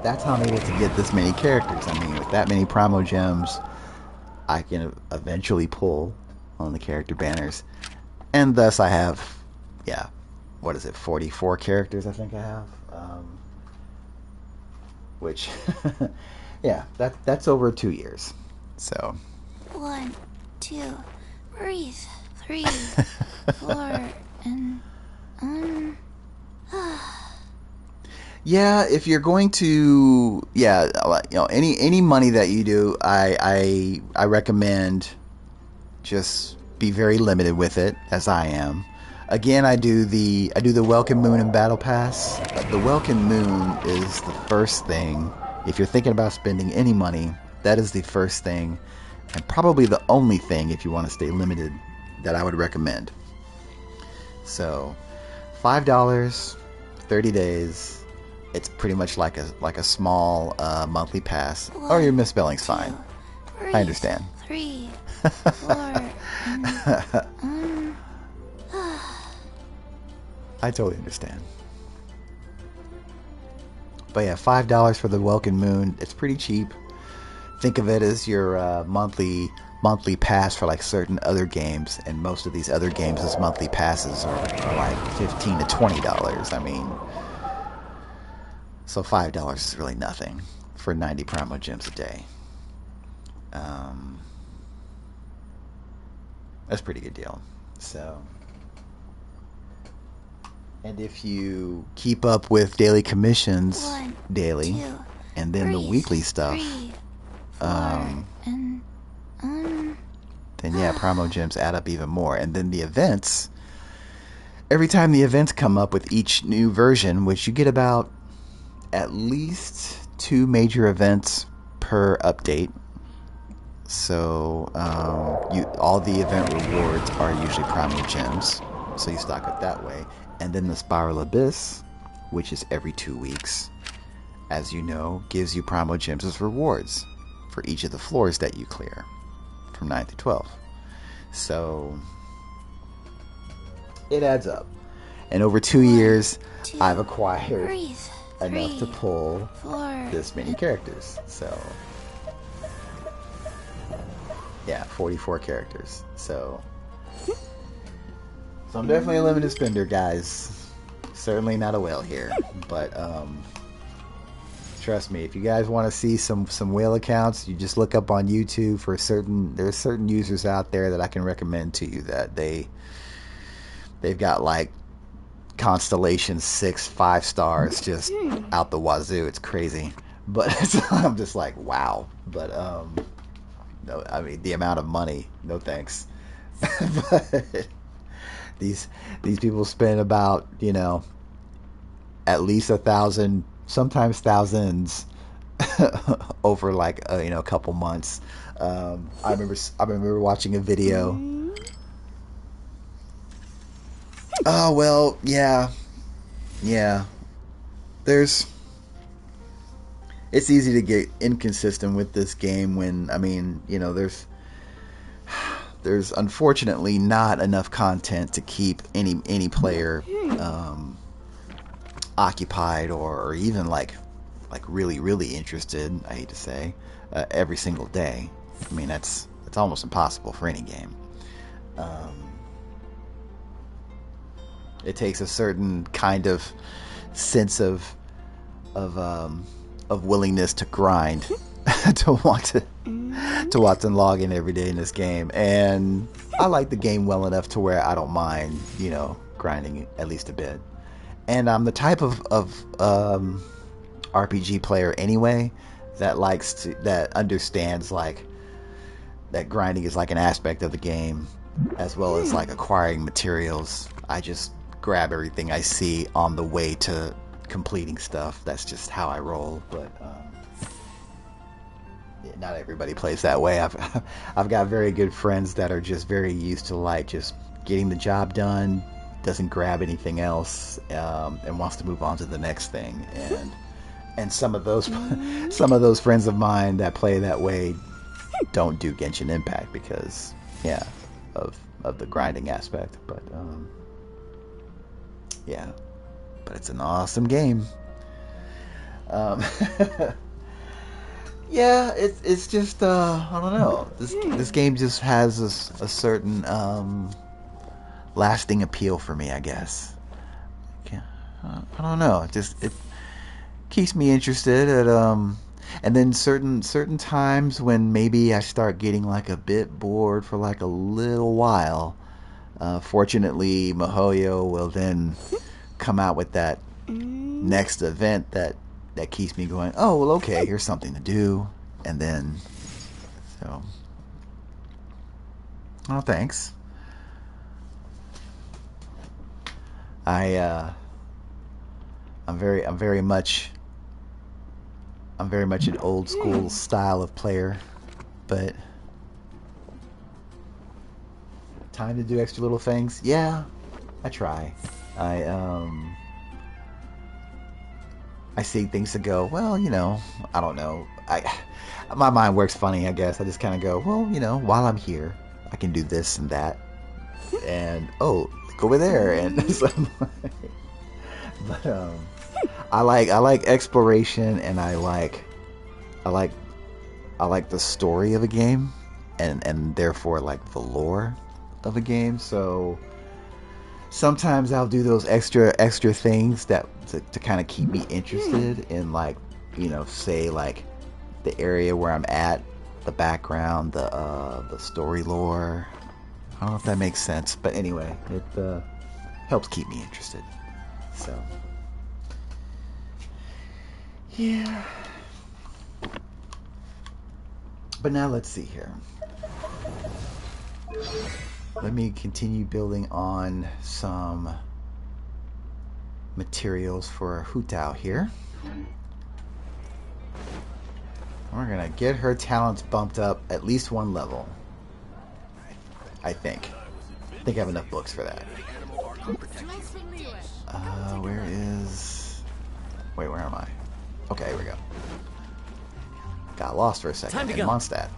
that's how I'm able to get this many characters. I mean, with that many Primal Gems, I can eventually pull on the character banners. And thus I have, 44 characters I think I have. Which, that's over 2 years. So 1, 2, breathe. 3, 4, and Yeah, if you're going to, yeah, any money that you do, I recommend just be very limited with it, as I am. Again, I do the Welcome Moon and Battle Pass. The Welcome Moon is the first thing. If you're thinking about spending any money, that is the first thing, and probably the only thing if you want to stay limited that I would recommend. So, $5, 30 days. It's pretty much like a small monthly pass. Or your misspelling's fine. I understand. 3, 4. I totally understand. But yeah, $5 for the Welcome Moon. It's pretty cheap. Think of it as your monthly pass for like certain other games, and most of these other games' monthly passes are like $15 to $20. I mean, so $5 is really nothing for 90 Primo Gems a day. That's a pretty good deal. So, and if you keep up with daily commissions daily, 2, and then the weekly stuff, 3, 4, then yeah, Primo Gems add up even more. And then the events, every time the events come up with each new version, which you get about at least 2 major events per update. So all the event rewards are usually Primo Gems, so you stock up that way. And then the Spiral Abyss, which is every 2 weeks, as you know, gives you Primo Gems as rewards for each of the floors that you clear from 9 to 12. So it adds up. And over 2 years, I've acquired enough to pull 4. this many characters. So yeah, 44 characters. So I'm definitely a limited spender, guys. Certainly not a whale here, but trust me, if you guys want to see some whale accounts, you just look up on YouTube for there's certain users out there that I can recommend to you that they've got like Constellation 6 5 stars just out the wazoo. It's crazy, but I'm just like, wow. But no, I mean, the amount of money, no thanks. But these people spend about, at least 1,000, sometimes thousands over like a couple months. I remember watching a video. Oh well, yeah. It's easy to get inconsistent with this game when there's unfortunately not enough content to keep any player occupied or even like really interested. I hate to say, every single day. I mean, it's almost impossible for any game. It takes a certain kind of sense of willingness to grind to want to log in every day in this game, and I like the game well enough to where I don't mind grinding at least a bit. And I'm the type of RPG player anyway that understands like that grinding is like an aspect of the game, as well as like acquiring materials. I just grab everything I see on the way to completing stuff. That's just how I roll. But not everybody plays that way. I've got very good friends that are just very used to like just getting the job done, doesn't grab anything else, and wants to move on to the next thing. And some of those friends of mine that play that way don't do Genshin Impact because of the grinding aspect. But but it's an awesome game. Yeah, it's just I don't know. This game just has a certain lasting appeal for me, I guess. I don't know. It keeps me interested at and then certain times when maybe I start getting like a bit bored for like a little while. Fortunately, MiHoYo will then come out with that next event that keeps me going. Oh well, okay, here's something to do, and then so. Oh, thanks. I'm very much an old school style of player, but time to do extra little things. Yeah, I try. I see things to go, well, you know, I don't know. My mind works funny, I guess. I just kind of go, well, you know, while I'm here, I can do this and that, and oh, look over there, and so but I like exploration, and I like the story of a game, and therefore like the lore of a game. So sometimes I'll do those extra things that to kind of keep me interested in, like, you know, say like the area where I'm at, the background, the story lore. I don't know if that makes sense, but anyway, it helps keep me interested. So yeah. But now let's see here. Let me continue building on some materials for Hu Tao here. We're gonna get her talents bumped up at least one level. I think I have enough books for that. Where is... Wait, where am I? Okay, here we go. Got lost for a second. Time to in go. Mondstadt.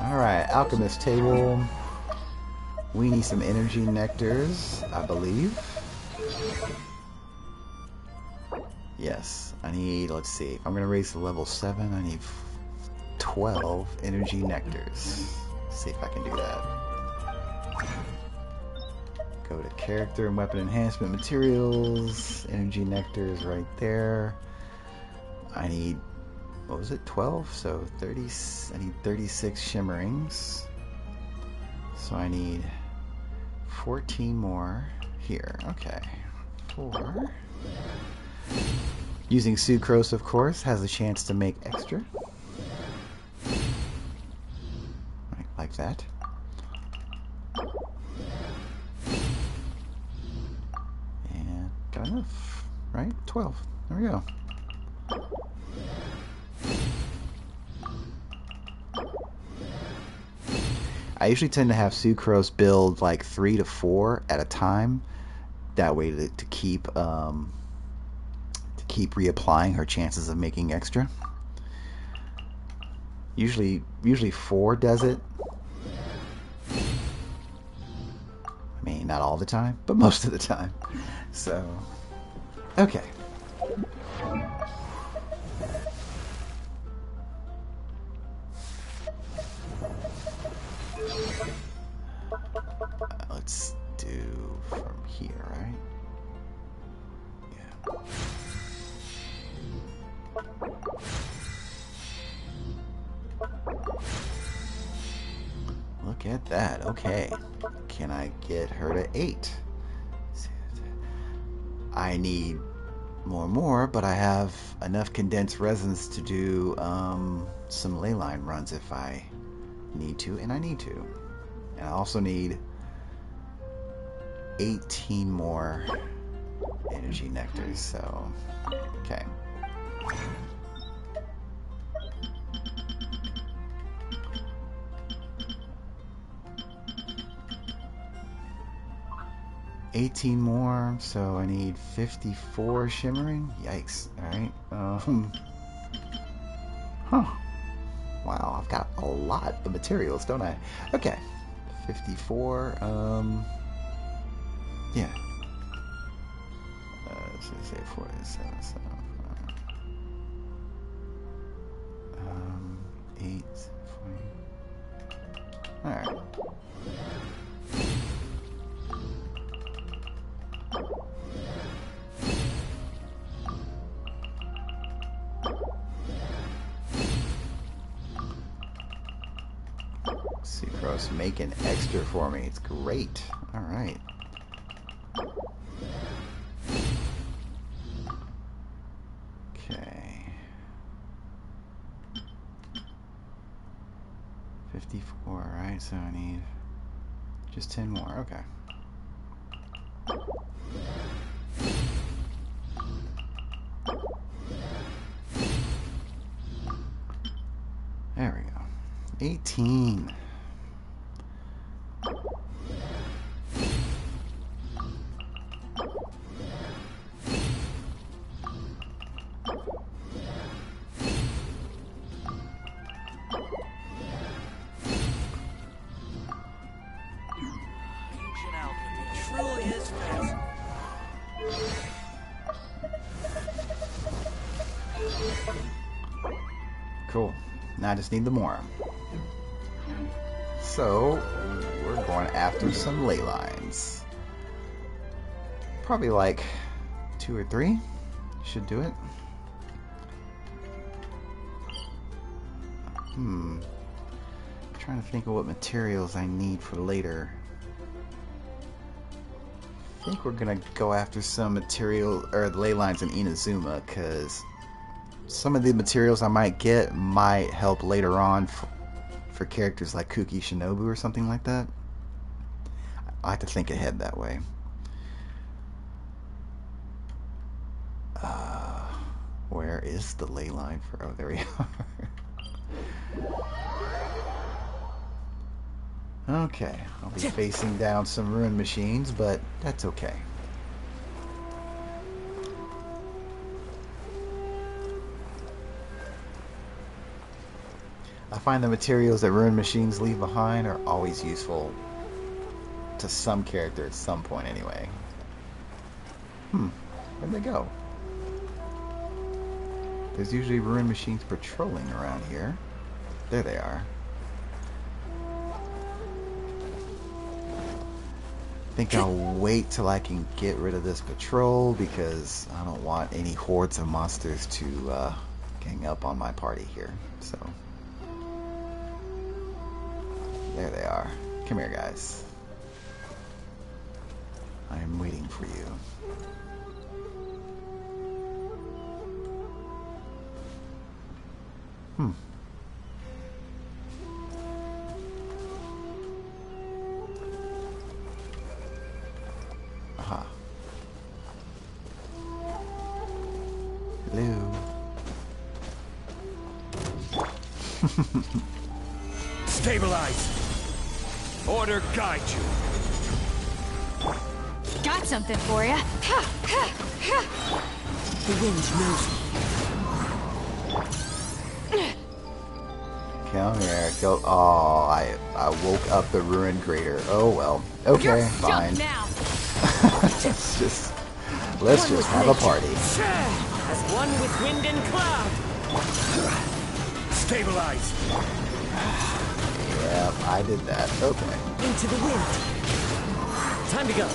Alright, alchemist table. We need some energy nectars, I believe. Yes, I need, let's see, if I'm going to raise to level 7, I need 12 energy nectars. Let's see if I can do that. Go to character and weapon enhancement materials. Energy nectars right there. I need, what was it, 12? So 30, I need 36 shimmerings. So I need 14 more here. Okay. 4. Using sucrose, of course, has a chance to make extra. Like that. And got enough, right? 12. There we go. I usually tend to have sucrose build like 3 to 4 at a time. That way to keep reapplying her chances of making extra. Usually 4 does it. I mean, not all the time, but most of the time. So, okay. Let's do from here, right? Yeah. Look at that. Okay. Can I get her to 8? I need more, but I have enough condensed resins to do some ley line runs if I need to, and I need to. And I also need 18 more energy nectars, so okay. $18 more, so I need 54 shimmering. Yikes! All right. Huh. Wow, I've got a lot of materials, don't I? Okay. 54. Yeah. Let's just say 47. 8. 40. All right. Sucrose making extra for me. It's great. Alright. Okay. 54, right? So I need just 10 more. Okay. There we go. 18. Truly is fast. Cool. Now I just need the more. So, we're going after some ley lines. Probably like 2 or 3 should do it. Trying to think of what materials I need for later. I think we're gonna go after some material or ley lines in Inazuma, because some of the materials I might get might help later on for characters like Kuki Shinobu or something like that. I have to think ahead that way. Where is the ley line for? Oh, there we are. Okay, I'll be facing down some ruined machines, but that's okay. I find the materials that ruined machines leave behind are always useful to some character at some point anyway. Where'd they go? There's usually ruined machines patrolling around here. There they are. I think I'll wait till I can get rid of this patrol because I don't want any hordes of monsters to gang up on my party here. So there they are. Come here, guys. I am waiting for you. Aha. Hello. Stabilize. Order guide you. Got something for you. The wind knows me. Come here. Go. Oh, I woke up the ruined grader. Oh well. Okay, You're fine. stuck now. let's just have a party. As one with wind and cloud. Stabilize. Yeah, I did that. Okay. Into the wind. Time to go.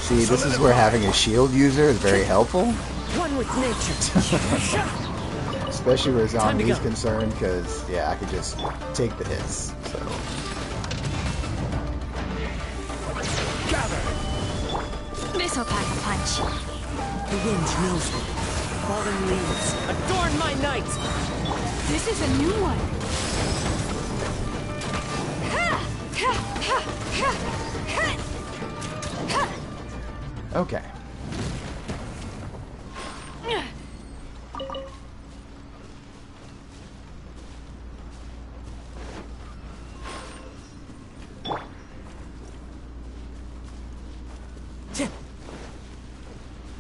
See, this is where having a shield user is very helpful. One with nature. Especially where zombies concerned, because, yeah, I could just take the hits, so. Gather. This'll pack a punch. The wind knows me. Fallen leaves adorn my night. This is a new one. Okay.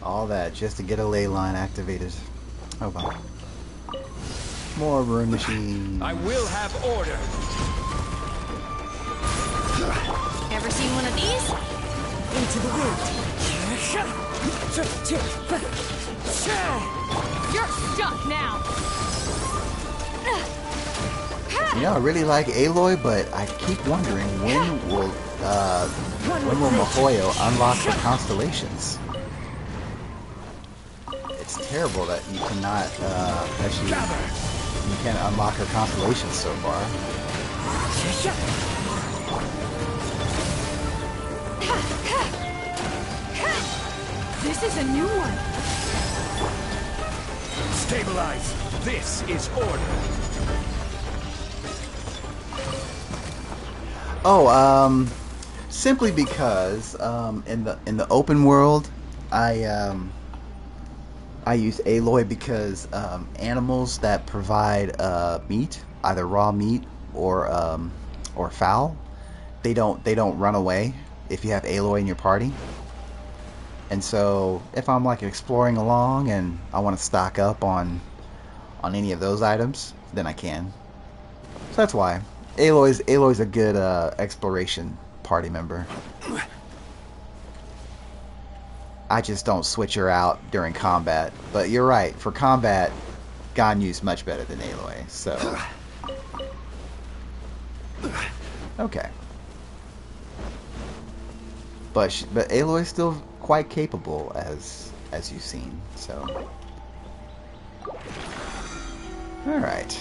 All that just to get a ley line activated. Oh wow. More ruin machine. I will have order. Ever seen one of these? Into the wind. You're stuck now. You know, I really like Aloy, but I keep wondering when will Mihoyo unlock the constellations? It's terrible that you cannot you can't unlock her constellations so far. This is a new one. Stabilize. This is order. Oh, simply because in the open world, I use Aloy because animals that provide meat, either raw meat or fowl, they don't run away if you have Aloy in your party. And so if I'm like exploring along and I want to stock up on any of those items, then I can. So that's why Aloy's a good exploration party member. I just don't switch her out during combat. But you're right, for combat, Ganyu's much better than Aloy. So okay. But Aloy's still quite capable, as you've seen. So, all right,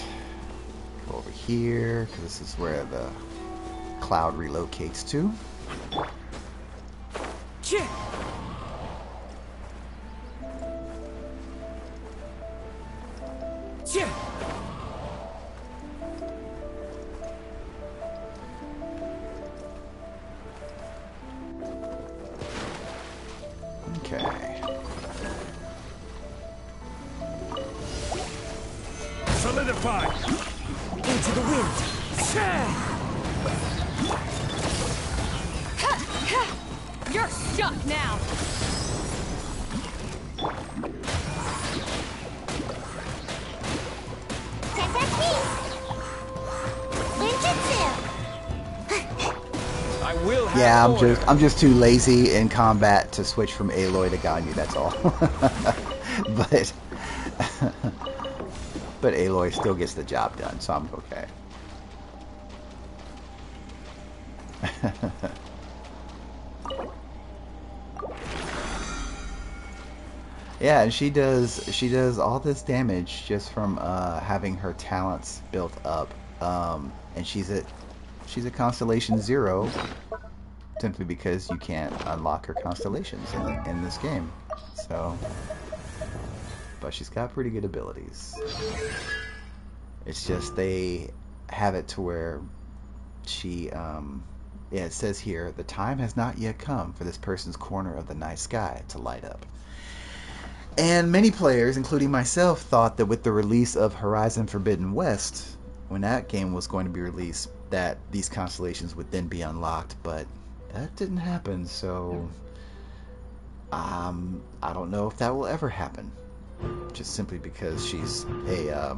go over here because this is where the cloud relocates to. Okay. Solidify. Into the wind. You're stuck now. I will have Yeah, order. I'm just too lazy in combat to switch from Aloy to Ganyu. That's all. but Aloy still gets the job done, so I'm okay. Yeah, and she does all this damage just from having her talents built up, and she's at Constellation 0 simply because you can't unlock her constellations in this game. So, but she's got pretty good abilities. It's just they have it to where she, yeah, it says here, the time has not yet come for this person's corner of the night sky to light up. And many players, including myself, thought that with the release of Horizon Forbidden West, when that game was going to be released, that these constellations would then be unlocked, but that didn't happen, so I don't know if that will ever happen. Just simply because she's a,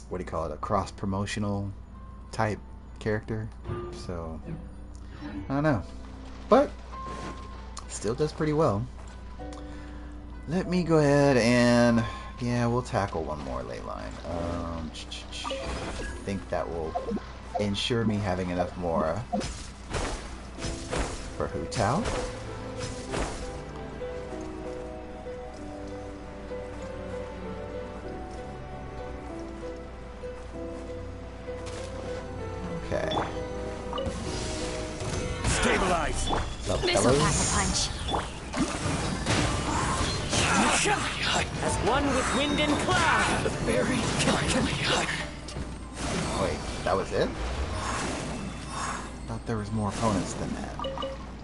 what do you call it, a cross-promotional type character. So, I don't know. But, still does pretty well. Let me go ahead and, yeah, we'll tackle one more ley line. I think that will ensure me having enough Mora for Hu Tao. Okay. Stabilize. This'll pack a punch. As one with wind and cloud. The fairy finally. Wait, that was it? Thought there was more opponents than that.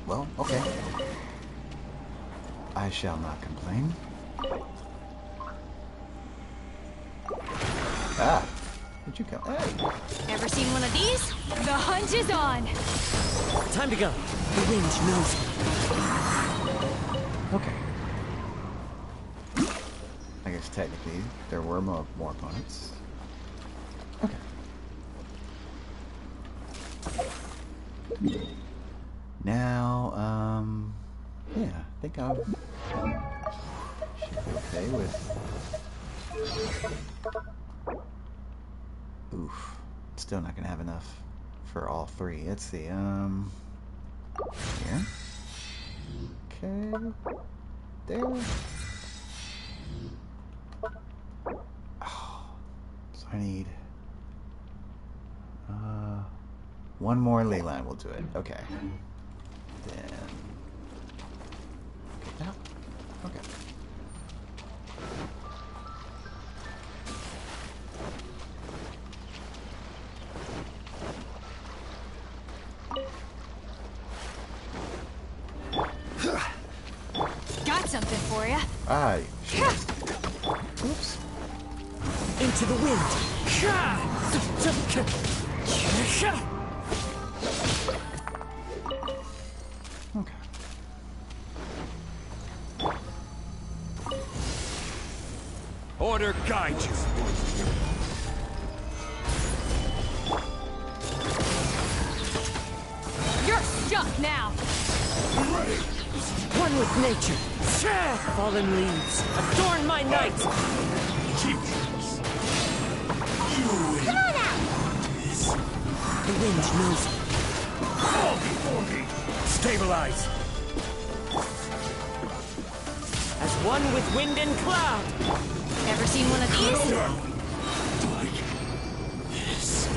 Well, okay. I shall not complain. Ah, where'd you come? Hey. Ever seen one of these? The hunt is on. Time to go. The wind knows me. Okay. I guess technically there were more opponents. Okay. Now, yeah, I think I should be okay with. Oof, still not gonna have enough for all three. Let's see, here. Okay, there. I need one more ley line will do it. Okay. Then okay. Okay. Got something for you. Ah, shit. Oops. Into the wind. Okay. Order guide you. You're stuck now. One with nature. Fallen leaves. Adorn my night. Come on out! The wind knows. Fall before me. Stabilize. As one with wind and cloud. Ever seen one of these? Yes.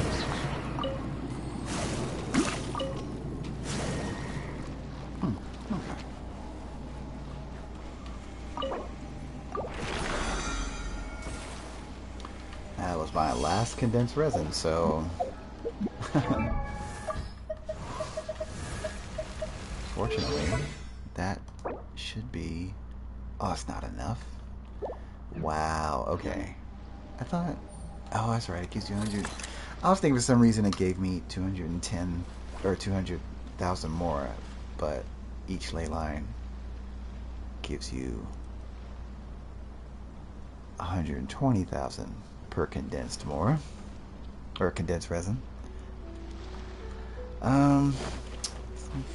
That was my last condensed resin, so fortunately that should be. Oh, it's not enough. Wow, okay. I thought, oh, that's right, it gives you 100. I was thinking for some reason it gave me 210 or 200,000 more, but each ley line gives you 120,000 per condensed more, or condensed resin. Let me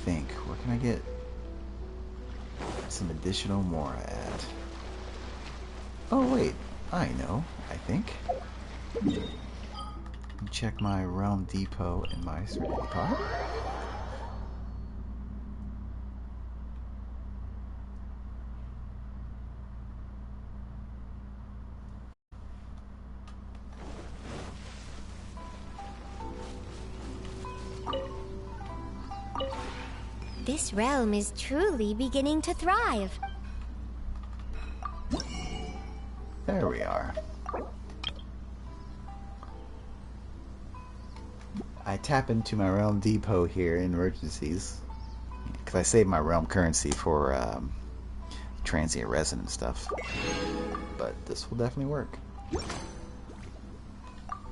think, where can I get some additional more at? Oh wait, I know, I think. Let me check my Realm Depot in my Serenity Pod. This realm is truly beginning to thrive. There we are. I tap into my Realm Depot here in emergencies because I save my Realm currency for transient resin and stuff. But this will definitely work.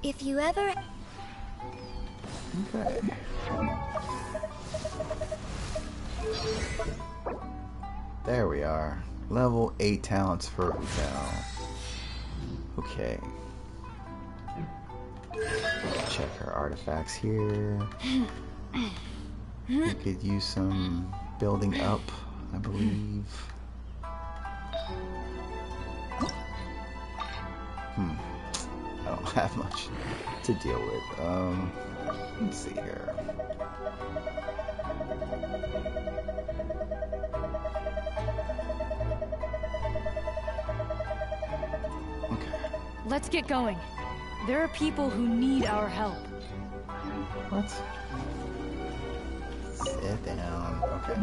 If you ever... Okay. There we are. Level 8 talents for Hotel. Okay. Check our artifacts here. We could use some building up, I believe. I don't have much to deal with. Let's see here. Let's get going. There are people who need our help. What? Sit down. Okay.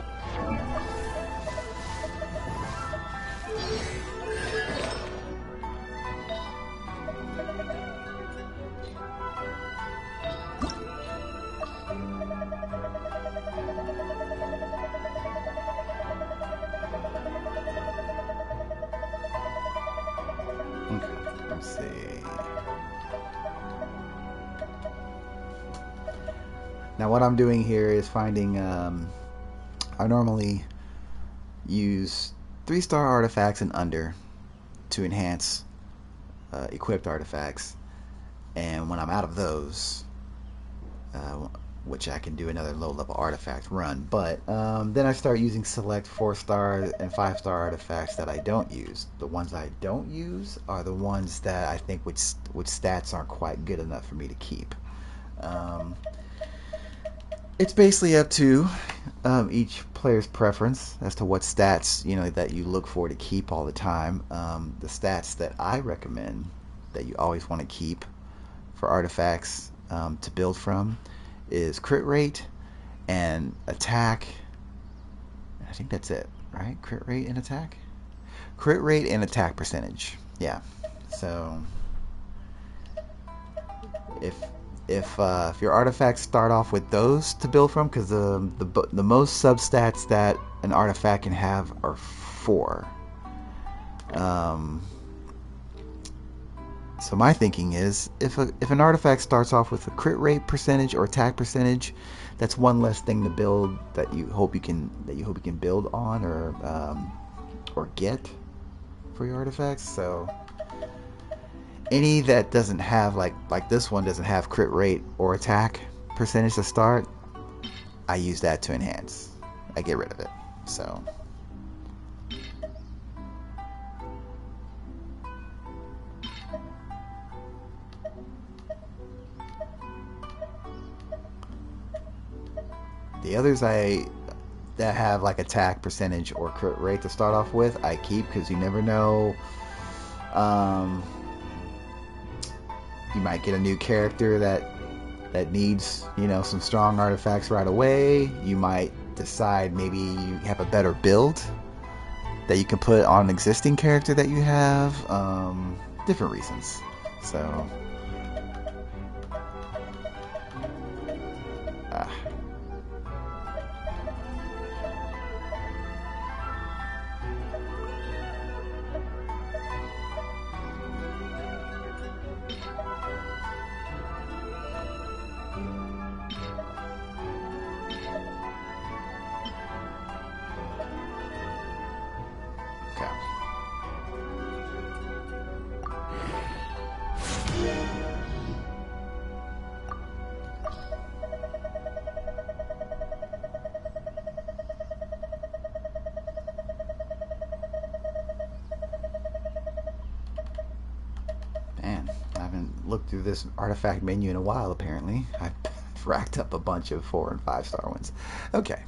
Okay, let's see. Now what I'm doing here is finding, I normally use 3-star artifacts and under to enhance equipped artifacts, and when I'm out of those, which I can do another low level artifact run, but then I start using select 4-star and 5-star artifacts that I don't use. The ones I don't use are the ones that I think which stats aren't quite good enough for me to keep. It's basically up to each player's preference as to what stats that you look for to keep all the time. The stats that I recommend that you always want to keep for artifacts to build from is crit rate and attack. I think that's it, right? Crit rate and attack? Crit rate and attack percentage. Yeah. So if your artifacts start off with those to build from, because the most substats that an artifact can have are 4. So my thinking is, if an artifact starts off with a crit rate percentage or attack percentage, that's one less thing to build that you hope you can build on or get for your artifacts. So any that doesn't have like this one doesn't have crit rate or attack percentage to start, I use that to enhance. I get rid of it. So the others that have like attack percentage or crit rate to start off with, I keep, because you never know. You might get a new character that needs, some strong artifacts right away. You might decide maybe you have a better build that you can put on an existing character that you have. Different reasons. So looked through this artifact menu in a while. Apparently I've racked up a bunch of 4 and 5 star ones. Okay.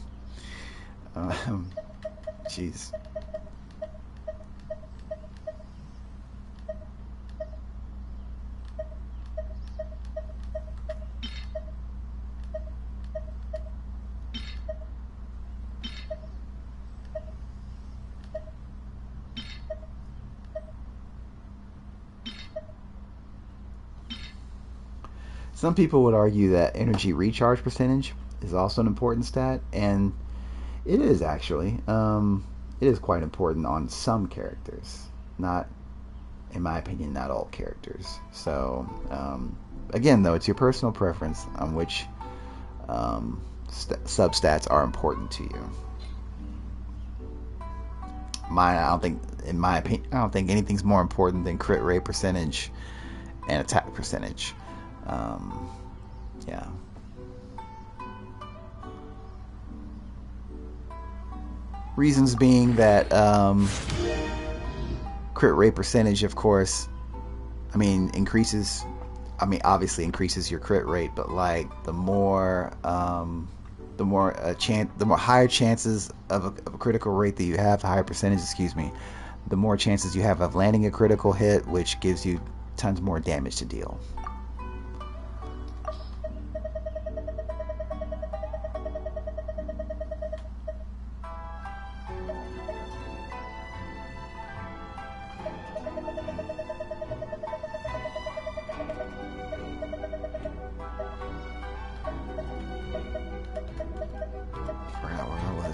Jeez. Some people would argue that energy recharge percentage is also an important stat, and it is actually. It is quite important on some characters, not, in my opinion, not all characters. So, again, though, it's your personal preference on which substats are important to you. In my opinion, I don't think anything's more important than crit rate percentage and attack percentage. Yeah. Reasons being that crit rate percentage, of course, obviously increases your crit rate, but like the more higher chances of a critical rate that you have, the higher percentage, the more chances you have of landing a critical hit, which gives you tons more damage to deal.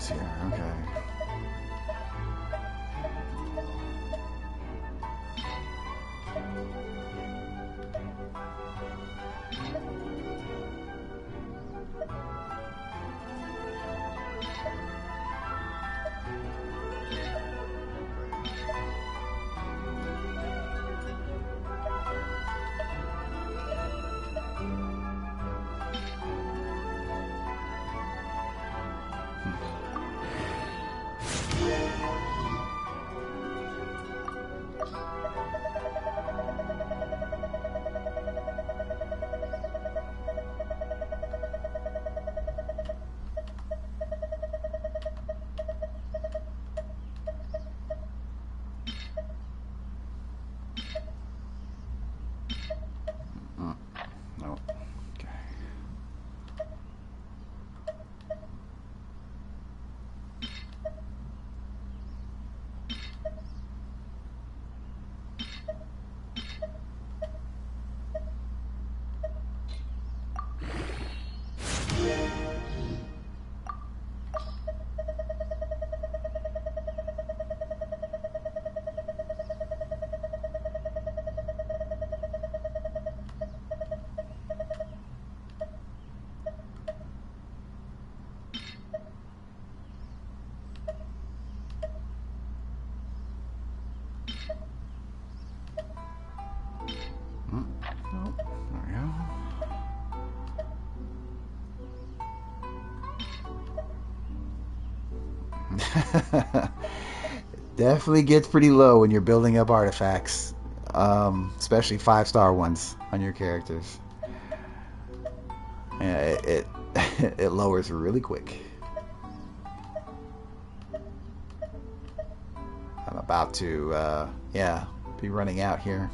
Here, okay. go. Definitely gets pretty low when you're building up artifacts, especially 5-star ones on your characters. Yeah, it lowers really quick. I'm about to be running out here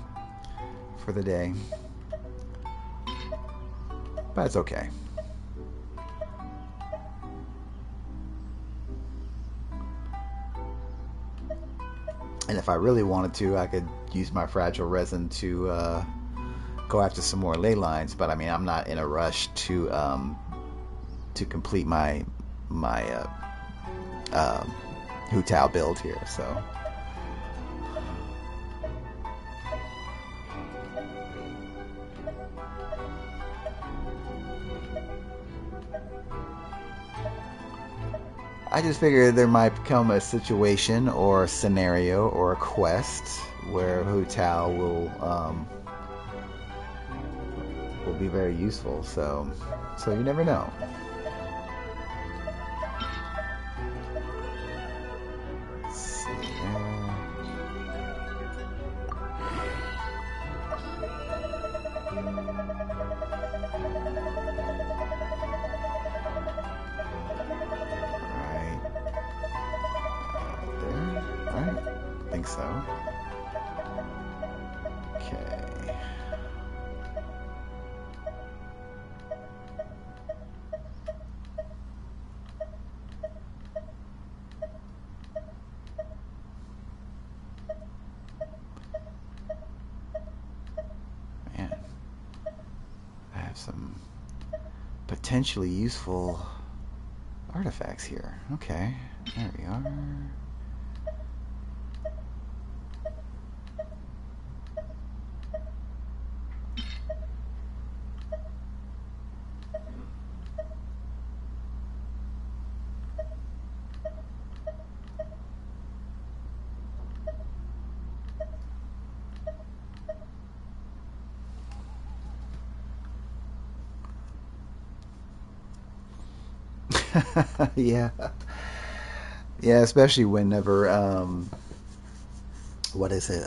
for the day, but it's okay. And if I really wanted to, I could use my fragile resin to go after some more ley lines. But I mean, I'm not in a rush to complete my Hu Tao build here. So I just figured there might become a situation or a scenario or a quest where Hu Tao will be very useful. So you never know. Let's see there. So okay, man, I have some potentially useful artifacts here. Okay, there we are. Yeah, especially whenever what is it,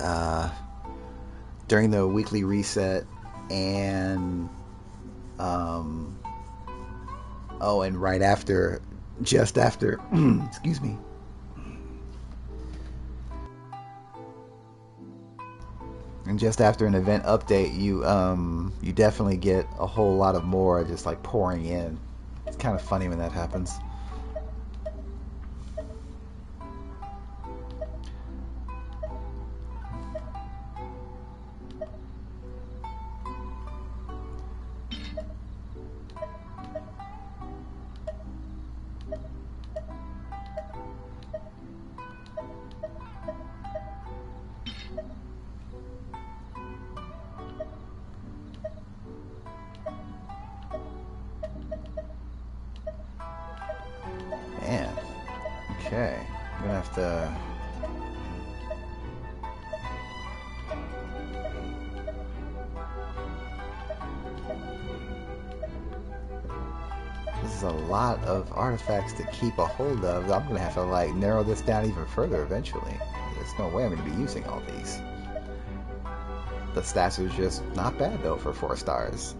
during the weekly reset, and and right after, just after excuse me, and just after an event update, you definitely get a whole lot of more just like pouring in. It's kind of funny when that happens. Man, okay, I'm gonna have to. This is a lot of artifacts to keep a hold of. I'm gonna have to like narrow this down even further eventually. There's no way I'm gonna be using all these. The stats are just not bad though for 4 stars.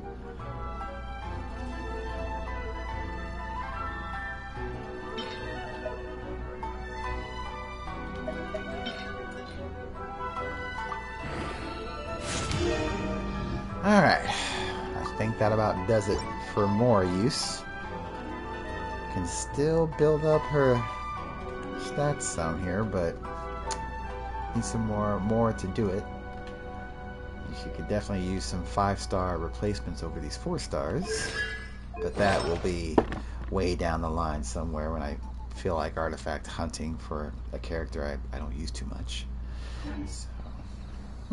Alright, I think that about does it for more use. Can still build up her stats some here, but need some more to do it. She could definitely use some 5-star replacements over these 4 stars, but that will be way down the line somewhere when I feel like artifact hunting for a character I don't use too much. So,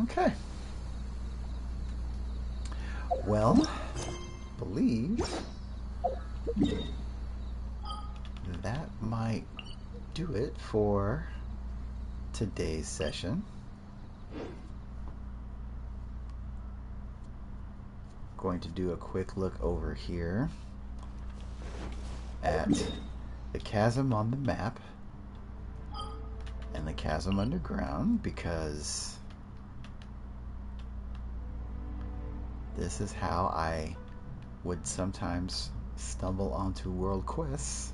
okay. Well, believe that might do it for today's session. going to do a quick look over here at the chasm on the map and the chasm underground, because this is how I would sometimes stumble onto world quests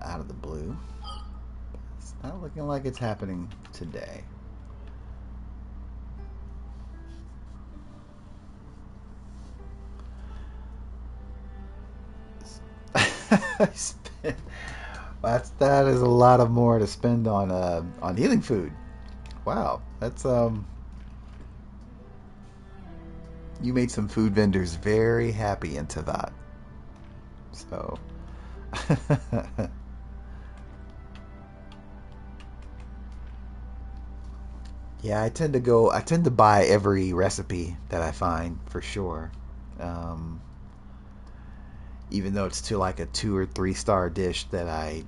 out of the blue. It's not looking like it's happening today. That is a lot of more to spend on healing food. Wow, that's you made some food vendors very happy into that. So yeah, I tend to buy every recipe that I find, for sure. Even though it's to like a 2 or 3 star dish that I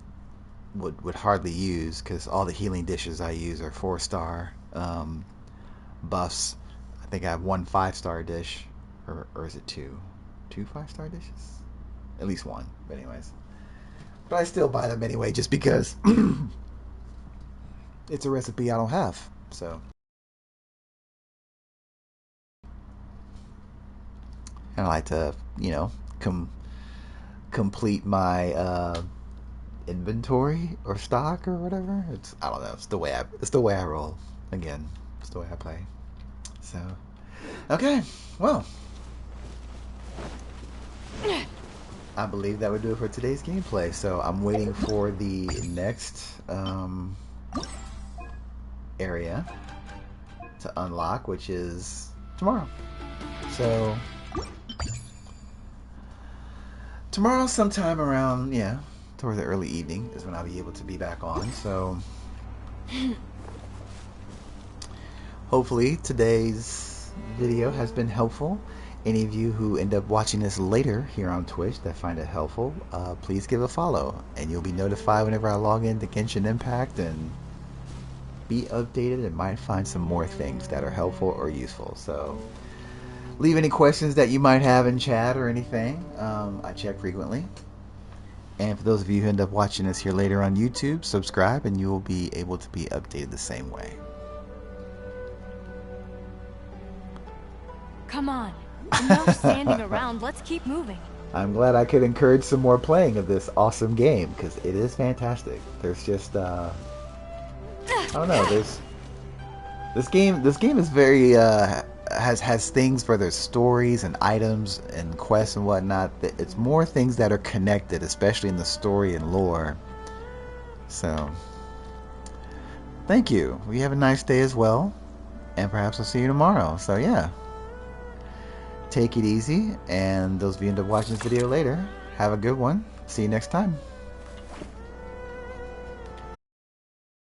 would hardly use, because all the healing dishes I use are 4-star buffs. I think I have 1 5-star dish, or is it 2 5-star dishes? At least 1, but anyways. But I still buy them anyway, just because it's a recipe I don't have. So, and I like to, complete my inventory or stock or whatever. I don't know. It's the way I roll. Again, it's the way I play. So, okay, well, I believe that would do it for today's gameplay. So I'm waiting for the next area to unlock, which is tomorrow. So tomorrow sometime around, towards the early evening is when I'll be able to be back on. So hopefully today's video has been helpful. Any of you who end up watching this later here on Twitch that find it helpful, please give a follow, and you'll be notified whenever I log into Genshin Impact and be updated, and might find some more things that are helpful or useful. So leave any questions that you might have in chat or anything. I check frequently. And for those of you who end up watching this here later on YouTube, subscribe and you will be able to be updated the same way. Come on. No standing around. Let's keep moving. I'm glad I could encourage some more playing of this awesome game, because it is fantastic. There's just I don't know, this game is very has things for their stories and items and quests and whatnot. It's more things that are connected, especially in the story and lore. So thank you. We have a nice day as well, and perhaps I'll see you tomorrow. So yeah, take it easy, and those of you who end up watching this video later, have a good one. See you next time.